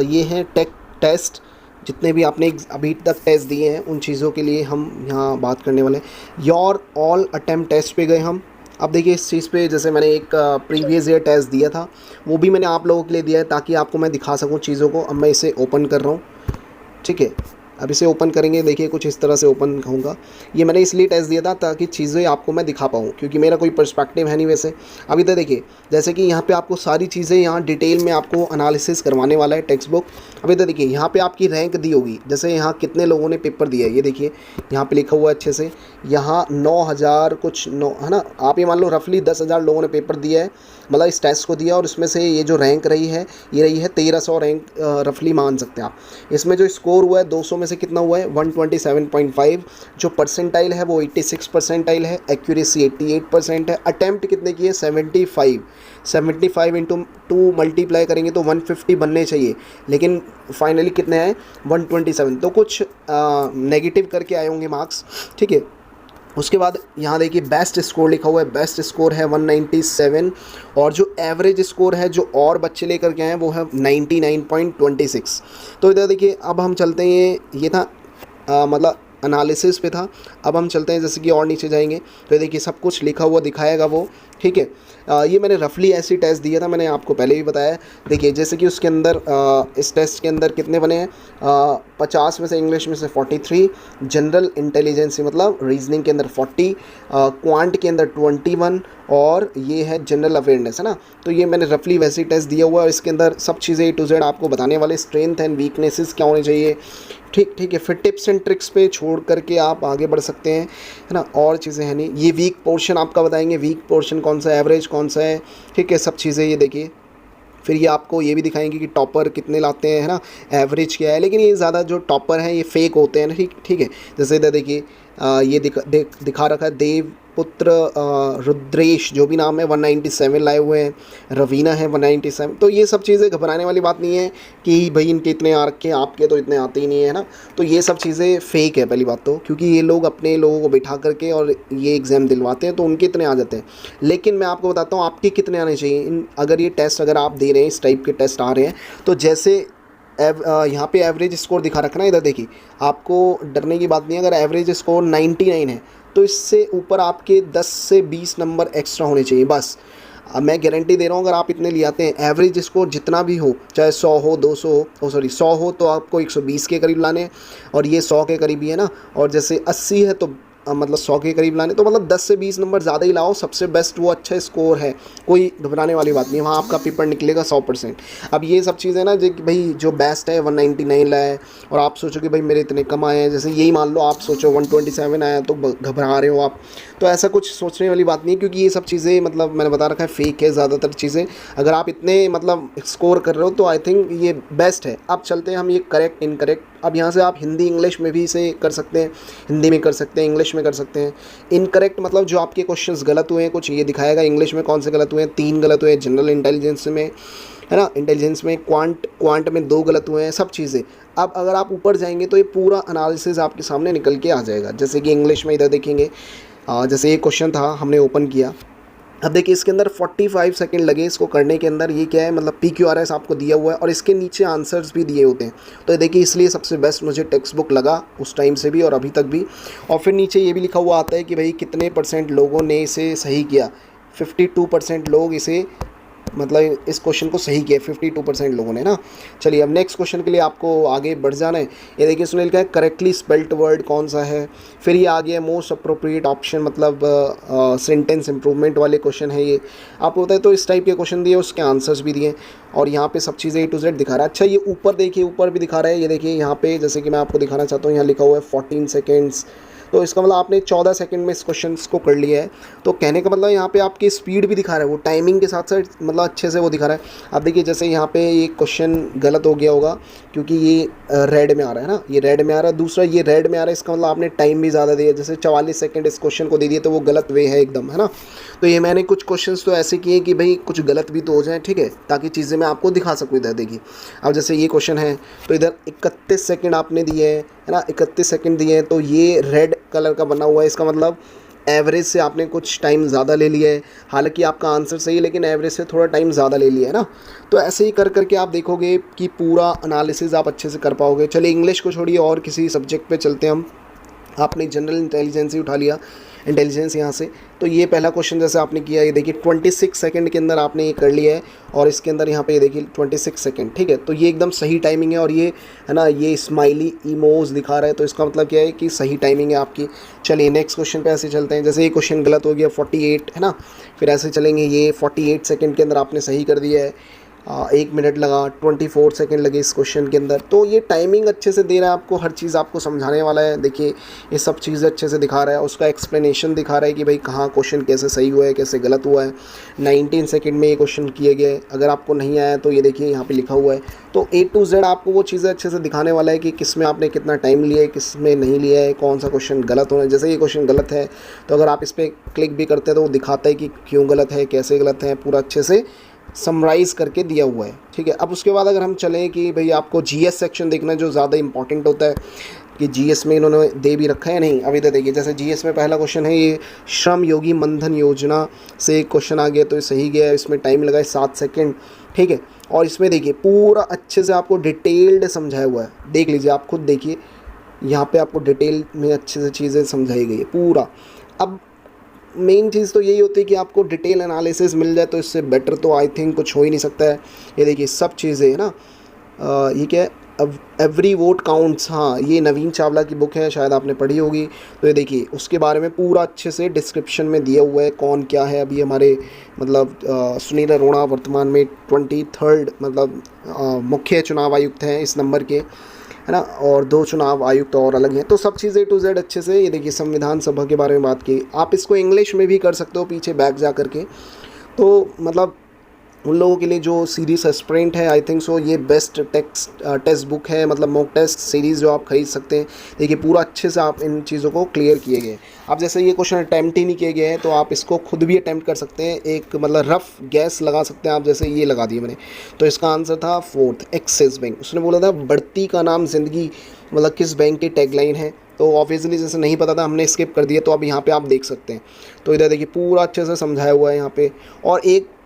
ये हैं टेस्ट, जितने भी आपने अभी तक टेस्ट दिए हैं उन चीज़ों के लिए हम यहाँ बात करने वाले हैं। योर ऑल अटेम्प्ट टेस्ट पे गए हम। अब देखिए इस चीज़ पे, जैसे मैंने एक प्रीवियस ईयर टेस्ट दिया था, वो भी मैंने आप लोगों के लिए दिया है ताकि आपको मैं दिखा सकूँ चीज़ों को। अब मैं इसे ओपन कर रहा हूँ, ठीक है। अब इसे ओपन करेंगे, देखिए कुछ इस तरह से ओपन होगा। ये मैंने इसलिए टेस्ट दिया था ताकि चीज़ें आपको मैं दिखा पाऊँ, क्योंकि मेरा कोई पर्सपेक्टिव है नहीं वैसे। अभी तो देखिए, जैसे कि यहाँ पे आपको सारी चीज़ें यहाँ डिटेल में आपको एनालिसिस करवाने वाला है टेक्स्ट बुक। अभी तो देखिए, यहाँ पे आपकी रैंक दी होगी, जैसे यहाँ कितने लोगों ने पेपर दिया है, ये देखिए यहाँ पे लिखा हुआ है अच्छे से। यहाँ 9,000 कुछ 9 है ना, आप ये मान लो रफली 10,000 लोगों ने पेपर दिया है, मतलब इस टेस्ट को दिया। और इसमें से ये जो रैंक रही है, ये रही है 1300 रैंक, रफली मान सकते हैं आप। इसमें जो स्कोर हुआ है 200 में से कितना हुआ है, 127.5। जो परसेंटाइल है वो 86 परसेंटाइल है, एक्यूरेसी 88% है। अटैम्प्ट कितने की है, 75 इंटू 2 मल्टीप्लाई करेंगे तो 150 बनने चाहिए, लेकिन फाइनली कितने आए, 127। तो कुछ नेगेटिव करके आए होंगे मार्क्स, ठीक है। उसके बाद यहाँ देखिए बेस्ट स्कोर लिखा हुआ है, बेस्ट स्कोर है 197। और जो एवरेज स्कोर है जो और बच्चे लेकर के आए हैं वो है 99.26। तो इधर देखिए, अब हम चलते हैं, ये था मतलब एनालिसिस पे था। अब हम चलते हैं, जैसे कि और नीचे जाएंगे तो देखिए सब कुछ लिखा हुआ दिखाएगा वो, ठीक है। ये मैंने रफली ऐसी टेस्ट दिया था, मैंने आपको पहले भी बताया। देखिए जैसे कि उसके अंदर इस टेस्ट के अंदर कितने बने हैं, 50 में से इंग्लिश में से 43, जनरल इंटेलिजेंस मतलब रीजनिंग के अंदर 40, क्वांट के अंदर 21, और ये है जनरल अवेयरनेस, है ना। तो ये मैंने रफली वैसी टेस्ट दिया हुआ है, और इसके अंदर सब चीज़ें A to Z आपको बताने वाले, स्ट्रेंथ एंड वीकनेसेस क्या होने चाहिए, ठीक है। फिर टिप्स एंड ट्रिक्स पे छोड़ करके आप आगे बढ़ सकते हैं, है ना, और चीज़ें हैं नहीं। ये वीक पोर्शन आपका बताएंगे, वीक पोर्शन कौन सा है, एवरेज कौन सा है, ठीक है, सब चीज़ें ये देखिए। फिर ये आपको ये भी दिखाएंगे कि टॉपर कितने लाते हैं, है ना, एवरेज क्या है। लेकिन ये ज़्यादा जो टॉपर हैं ये फेक होते हैं ना, ठीक है। जैसे इधर देखिए, ये दिखा रखा है, देवपुत्र रुद्रेश जो भी नाम है 197 लाए हुए हैं, रवीना है 197। तो ये सब चीज़ें घबराने वाली बात नहीं है कि भाई इनके इतने आ रखे हैं, आपके तो इतने आते ही नहीं है ना। तो ये सब चीज़ें फेक है पहली बात तो, क्योंकि ये लोग अपने लोगों को बिठा करके और ये एग्ज़ाम दिलवाते हैं तो उनके इतने आ जाते हैं। लेकिन मैं आपको बताता हूँ आपके कितने आने चाहिए। अगर ये टेस्ट अगर आप दे रहे हैं, इस टाइप के टेस्ट आ रहे हैं, तो जैसे यहाँ पे एवरेज स्कोर दिखा रखना, इधर देखिए, आपको डरने की बात नहीं है। अगर एवरेज स्कोर 99 है तो इससे ऊपर आपके 10 से 20 नंबर एक्स्ट्रा होने चाहिए बस। अब मैं गारंटी दे रहा हूँ, अगर आप इतने ले आते हैं, एवरेज स्कोर जितना भी हो, चाहे 100 हो, 200 हो, 100 हो तो आपको 120 के करीब लाने हैं, और ये 100 के करीब ही है ना। और जैसे 80 है तो मतलब 100 के करीब लाने, तो मतलब 10 से 20 नंबर ज़्यादा ही लाओ, सबसे बेस्ट वो अच्छा स्कोर है। कोई घबराने वाली बात नहीं है, वहाँ आपका पेपर निकलेगा 100%। अब ये सब चीज़ें ना, जो भाई जो बेस्ट है 199 लाए, और आप सोचो कि भाई मेरे इतने कम आए हैं, जैसे यही मान लो आप सोचो 127 आया तो घबरा रहे हो आप, तो ऐसा कुछ सोचने वाली बात नहीं है, क्योंकि ये सब चीज़ें मतलब मैंने बता रखा है फेक है ज़्यादातर चीज़ें। अगर आप इतने मतलब स्कोर कर रहे हो तो आई थिंक ये बेस्ट है। अब चलते हैं हम ये करेक्ट इनकरेक्ट। अब यहाँ से आप हिंदी इंग्लिश में भी इसे कर सकते हैं, हिंदी में कर सकते हैं, इंग्लिश में कर सकते हैं। इनकरेक्ट मतलब जो आपके क्वेश्चंस गलत हुए हैं, कुछ ये दिखाएगा इंग्लिश में कौन से गलत हुए हैं, 3 गलत हुए हैं जनरल इंटेलिजेंस में, है ना, इंटेलिजेंस में, क्वांट में 2 गलत हुए हैं, सब चीज़ें। अब अगर आप ऊपर जाएंगे तो ये पूरा एनालिसिस आपके सामने निकल के आ जाएगा। जैसे कि इंग्लिश में इधर देखेंगे, जैसे ये क्वेश्चन था हमने ओपन किया, अब देखिए इसके अंदर 45 सेकंड लगे इसको करने के अंदर। ये क्या है, मतलब PQRS आपको दिया हुआ है और इसके नीचे आंसर्स भी दिए होते हैं। तो देखिए इसलिए सबसे बेस्ट मुझे टेक्स्ट बुक लगा उस टाइम से भी और अभी तक भी। और फिर नीचे ये भी लिखा हुआ आता है कि भाई कितने % लोगों ने इसे सही किया। 52% लोग इसे मतलब इस क्वेश्चन को सही किया, 52% लोगों ने ना। चलिए अब नेक्स्ट क्वेश्चन के लिए आपको आगे बढ़ जाना है। ये देखिए इसमें लिखा है करेक्टली स्पेल्ट वर्ड कौन सा है। फिर ये आ गया मोस्ट अप्रोप्रिएट ऑप्शन, मतलब सेंटेंस इंप्रूवमेंट वाले क्वेश्चन है ये आपको होता है। तो इस टाइप के क्वेश्चन दिए, उसके आंसर्स भी दिए और यहाँ पे सब चीज़ें A to Z दिखा रहा है। अच्छा ये ऊपर देखिए, ऊपर भी दिखा रहा है, ये देखिए यहाँ पे जैसे कि मैं आपको दिखाना चाहता हूँ, यहाँ लिखा हुआ है 14 सेकेंड्स तो इसका मतलब आपने 14 सेकंड में इस क्वेश्चन को कर लिया है। तो कहने का मतलब यहाँ पे आपकी स्पीड भी दिखा रहा है, वो टाइमिंग के साथ साथ मतलब अच्छे से वो दिखा रहा है। अब देखिए जैसे यहाँ पे ये क्वेश्चन गलत हो गया होगा क्योंकि ये रेड में आ रहा है ना, ये रेड में आ रहा है। दूसरा ये रेड में आ रहा है, इसका मतलब आपने टाइम भी ज़्यादा दिया, जैसे 44 सेकंड इस क्वेश्चन को दे दिए तो वो गलत वे है एकदम, है ना। तो ये मैंने कुछ क्वेश्चंस तो ऐसे किए कि भाई कुछ गलत भी तो हो जाए, ठीक है, ताकि चीज़ें मैं आपको दिखा सकूँ। इधर देखिए, अब जैसे ये क्वेश्चन है तो इधर 31 सेकंड आपने दिए हैं, है ना, 31 सेकंड दिए हैं, तो ये रेड कलर का बना हुआ है, इसका मतलब एवरेज से आपने कुछ टाइम ज़्यादा ले लिया है। हालांकि आपका आंसर सही है लेकिन एवरेज से थोड़ा टाइम ज़्यादा ले लिया है ना। तो ऐसे ही कर करके आप देखोगे कि पूरा एनालिसिस आप अच्छे से कर पाओगे। चलिए इंग्लिश को छोड़िए और किसी सब्जेक्ट पे चलते हैं हम। आपने जनरल इंटेलिजेंस ही उठा लिया, इंटेलिजेंस यहाँ से। तो ये पहला क्वेश्चन जैसे आपने किया, ये देखिए 26 सेकंड के अंदर आपने ये कर लिया है, और इसके अंदर यहाँ पे ये देखिए 26 सेकंड, ठीक है। तो ये एकदम सही टाइमिंग है, और ये है ना, ये स्माइली इमोज दिखा रहा है, तो इसका मतलब क्या है कि सही टाइमिंग है आपकी। चलिए नेक्स्ट क्वेश्चन पे ऐसे चलते हैं। जैसे ये क्वेश्चन गलत हो गया 48, है ना, फिर ऐसे चलेंगे, ये 48 सेकंड के अंदर आपने सही कर दिया है। 1 मिनट लगा, 24 सेकंड लगे इस क्वेश्चन के अंदर। तो ये टाइमिंग अच्छे से दे रहा है आपको, हर चीज़ आपको समझाने वाला है। देखिए ये सब चीज़ें अच्छे से दिखा रहा है, उसका एक्सप्लेनेशन दिखा रहा है कि भाई कहाँ क्वेश्चन कैसे सही हुआ है, कैसे गलत हुआ है। 19 सेकंड में ये क्वेश्चन किए गए। अगर आपको नहीं आया तो ये देखिए यहाँ पे लिखा हुआ है। तो A to Z आपको वो चीज़ें अच्छे से दिखाने वाला है कि किस में आपने कितना टाइम लिया है, किस में नहीं लिया है, कौन सा क्वेश्चन गलत होना है। जैसे ये क्वेश्चन गलत है तो अगर आप इस पर क्लिक भी करते हैं तो वो दिखाता है कि क्यों गलत है, कैसे गलत है, पूरा अच्छे से समराइज़ करके दिया हुआ है, ठीक है। अब उसके बाद अगर हम चलें कि भाई आपको जीएस सेक्शन देखना है जो ज़्यादा इंपॉर्टेंट होता है, कि जीएस में इन्होंने दे भी रखा है नहीं। अभी तो देखिए जैसे जीएस में पहला क्वेश्चन है, ये श्रम योगी मनधन योजना से एक क्वेश्चन आ गया, तो ये सही गया, इसमें टाइम लगा है 7 सेकंड, ठीक है। और इसमें देखिए पूरा अच्छे से आपको डिटेल्ड समझाया हुआ है, देख लीजिए, आप खुद देखिए यहाँ पे आपको डिटेल में अच्छे से चीज़ें समझाई गई है पूरा। अब मेन चीज़ तो यही होती है कि आपको डिटेल एनालिसिस मिल जाए, तो इससे बेटर तो आई थिंक कुछ हो ही नहीं सकता है। ये देखिए सब चीज़ें है ना, ये क्या है, अब एवरी वोट काउंट्स, हाँ ये नवीन चावला की बुक है, शायद आपने पढ़ी होगी। तो ये देखिए उसके बारे में पूरा अच्छे से डिस्क्रिप्शन में दिया हुआ है, कौन क्या है। अभी हमारे मतलब सुनील अरोड़ा वर्तमान में 23rd मतलब मुख्य चुनाव आयुक्त हैं इस नंबर के, है ना, और 2 चुनाव आयुक्त और अलग हैं। तो सब चीज़ A to Z अच्छे से, ये देखिए संविधान सभा के बारे में बात की। आप इसको इंग्लिश में भी कर सकते हो पीछे बैक जा करके। तो मतलब उन लोगों के लिए जो सीरीज एस्पिरेंट है, आई थिंक सो ये बेस्ट टेस्ट बुक है, मतलब मॉक टेस्ट सीरीज़ जो आप खरीद सकते हैं। देखिए पूरा अच्छे से आप इन चीज़ों को क्लियर किए गए। अब जैसे ये क्वेश्चन अटैम्प्ट ही नहीं किए गए हैं तो आप इसको खुद भी अटैम्प्ट कर सकते हैं, एक मतलब रफ गैस लगा सकते हैं आप। जैसे ये लगा दिया मैंने, तो इसका आंसर था 4th एक्सिस बैंक। उसने बोला था बढ़ती का नाम ज़िंदगी मतलब किस बैंक की टैगलाइन है, तो ऑब्वियसली जैसे नहीं पता था हमने स्किप कर दिया, तो अब यहाँ पे आप देख सकते हैं। तो इधर देखिए पूरा अच्छे से समझाया हुआ है यहाँ पे। और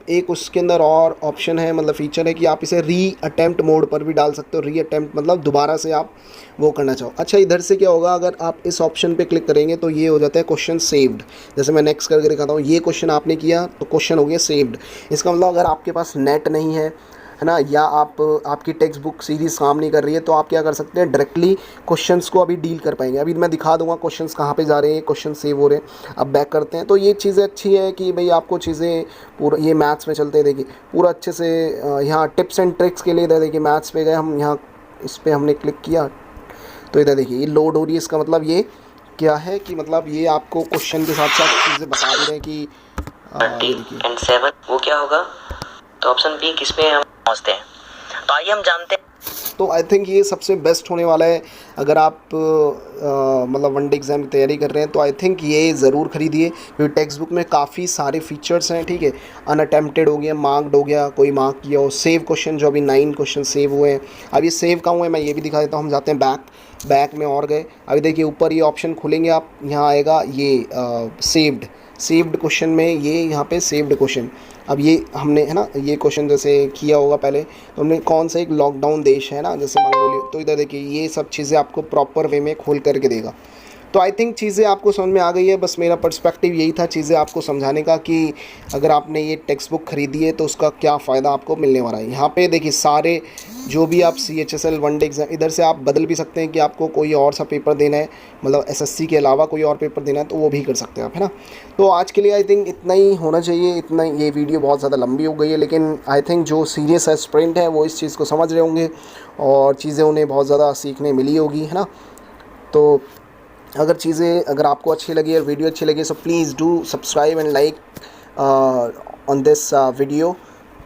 एक उसके अंदर और ऑप्शन है, मतलब फीचर है कि आप इसे री अटैम्प्ट मोड पर भी डाल सकते हो। री अटैम्प्ट मतलब दोबारा से आप वो करना चाहो। अच्छा इधर से क्या होगा, अगर आप इस ऑप्शन पे क्लिक करेंगे तो ये हो जाता है क्वेश्चन सेव्ड। जैसे मैं नेक्स्ट करके दिखाता हूँ, ये क्वेश्चन आपने किया तो क्वेश्चन हो गया सेव्ड। इसका मतलब अगर आपके पास नेट नहीं है, है ना, या आपकी टेक्स्ट बुक सीरीज़ काम नहीं कर रही है, तो आप क्या कर सकते हैं, डायरेक्टली क्वेश्चंस को अभी डील कर पाएंगे। अभी मैं दिखा दूंगा क्वेश्चंस कहाँ पे जा रहे हैं, क्वेश्चन सेव हो रहे हैं। अब बैक करते हैं, तो ये चीज़ें अच्छी है कि भाई आपको चीज़ें पूरा, ये मैथ्स में चलते हैं देखिए पूरा अच्छे से। यहाँ टिप्स एंड ट्रिक्स के लिए इधर देखिए मैथ्स पे गए हम, यहाँ इस पर हमने क्लिक किया तो इधर देखिए ये लोड हो रही है। इसका मतलब ये क्या है कि मतलब ये आपको क्वेश्चन के साथ साथ चीज़ें बता दे रहे हैं कि 30 and 7 वो क्या होगा। तो ऑप्शन बी किस पे हम पहुंचते हैं, तो आइए हम जानते हैं। तो आई थिंक ये सबसे बेस्ट होने वाला है। अगर आप मतलब वनडे एग्ज़ाम की तैयारी कर रहे हैं तो आई थिंक ये ज़रूर खरीदिए, क्योंकि टेक्स्ट बुक में काफ़ी सारे फीचर्स हैं, ठीक है। अनअटेम्प्टेड हो गया, मार्क्ड हो गया, कोई मार्क किया हो, सेव क्वेश्चन जो अभी 9 क्वेश्चन सेव हुए हैं। अब ये सेव कहाँ हुए मैं ये भी दिखा देता हूँ। हम जाते हैं बैक में और गए, अभी देखिए ऊपर ये ऑप्शन खुलेंगे, आप यहाँ आएगा ये सेव्ड क्वेश्चन में, ये यहाँ पे सेव्ड क्वेश्चन। अब ये हमने, है ना, ये क्वेश्चन जैसे किया होगा पहले, तो हमने कौन सा एक लॉकडाउन देश है ना, जैसे मंगोलिया, तो इधर देखिए ये सब चीज़ें आपको प्रॉपर वे में खोल करके देगा। तो आई थिंक चीज़ें आपको समझ में आ गई है। बस मेरा पर्सपेक्टिव यही था चीज़ें आपको समझाने का कि अगर आपने ये टेक्स्ट बुक खरीदी है तो उसका क्या फ़ायदा आपको मिलने वाला है। यहाँ पे देखिए सारे जो भी आप CHSL वनडे एग्ज़ाम, इधर से आप बदल भी सकते हैं कि आपको कोई और सा पेपर देना है, मतलब SSC के अलावा कोई और पेपर देना है तो वो भी कर सकते हैं आप, है ना। तो आज के लिए आई थिंक इतना ही होना चाहिए। इतना, ये वीडियो बहुत ज़्यादा लंबी हो गई है, लेकिन आई थिंक जो सीरियस एस्पिरेंट है वो इस चीज़ को समझ रहे होंगे और चीज़ें उन्हें बहुत ज़्यादा सीखने मिली होगी, है ना। तो अगर आपको अच्छी लगी और वीडियो अच्छी लगी so please do subscribe and like on this video,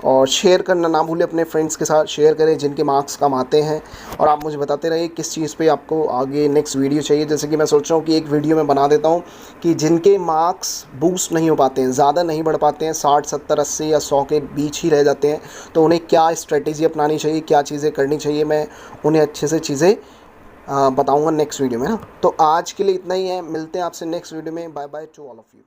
और शेयर करना ना भूलें, अपने फ्रेंड्स के साथ शेयर करें जिनके मार्क्स कम आते हैं। और आप मुझे बताते रहिए किस चीज़ पे आपको आगे नेक्स्ट वीडियो चाहिए। जैसे कि मैं सोच रहा हूँ कि एक वीडियो मैं बना देता हूँ कि जिनके मार्क्स बूस्ट नहीं हो पाते हैं, ज़्यादा नहीं बढ़ पाते हैं, 60 70 80 या 100 के बीच ही रह जाते हैं, तो उन्हें क्या स्ट्रेटेजी अपनानी चाहिए, क्या चीज़ें करनी चाहिए, मैं उन्हें अच्छे से चीज़ें बताऊँगा नेक्स्ट वीडियो में ना। तो आज के लिए इतना ही है, मिलते हैं आपसे नेक्स्ट वीडियो में। Bye bye to all of you.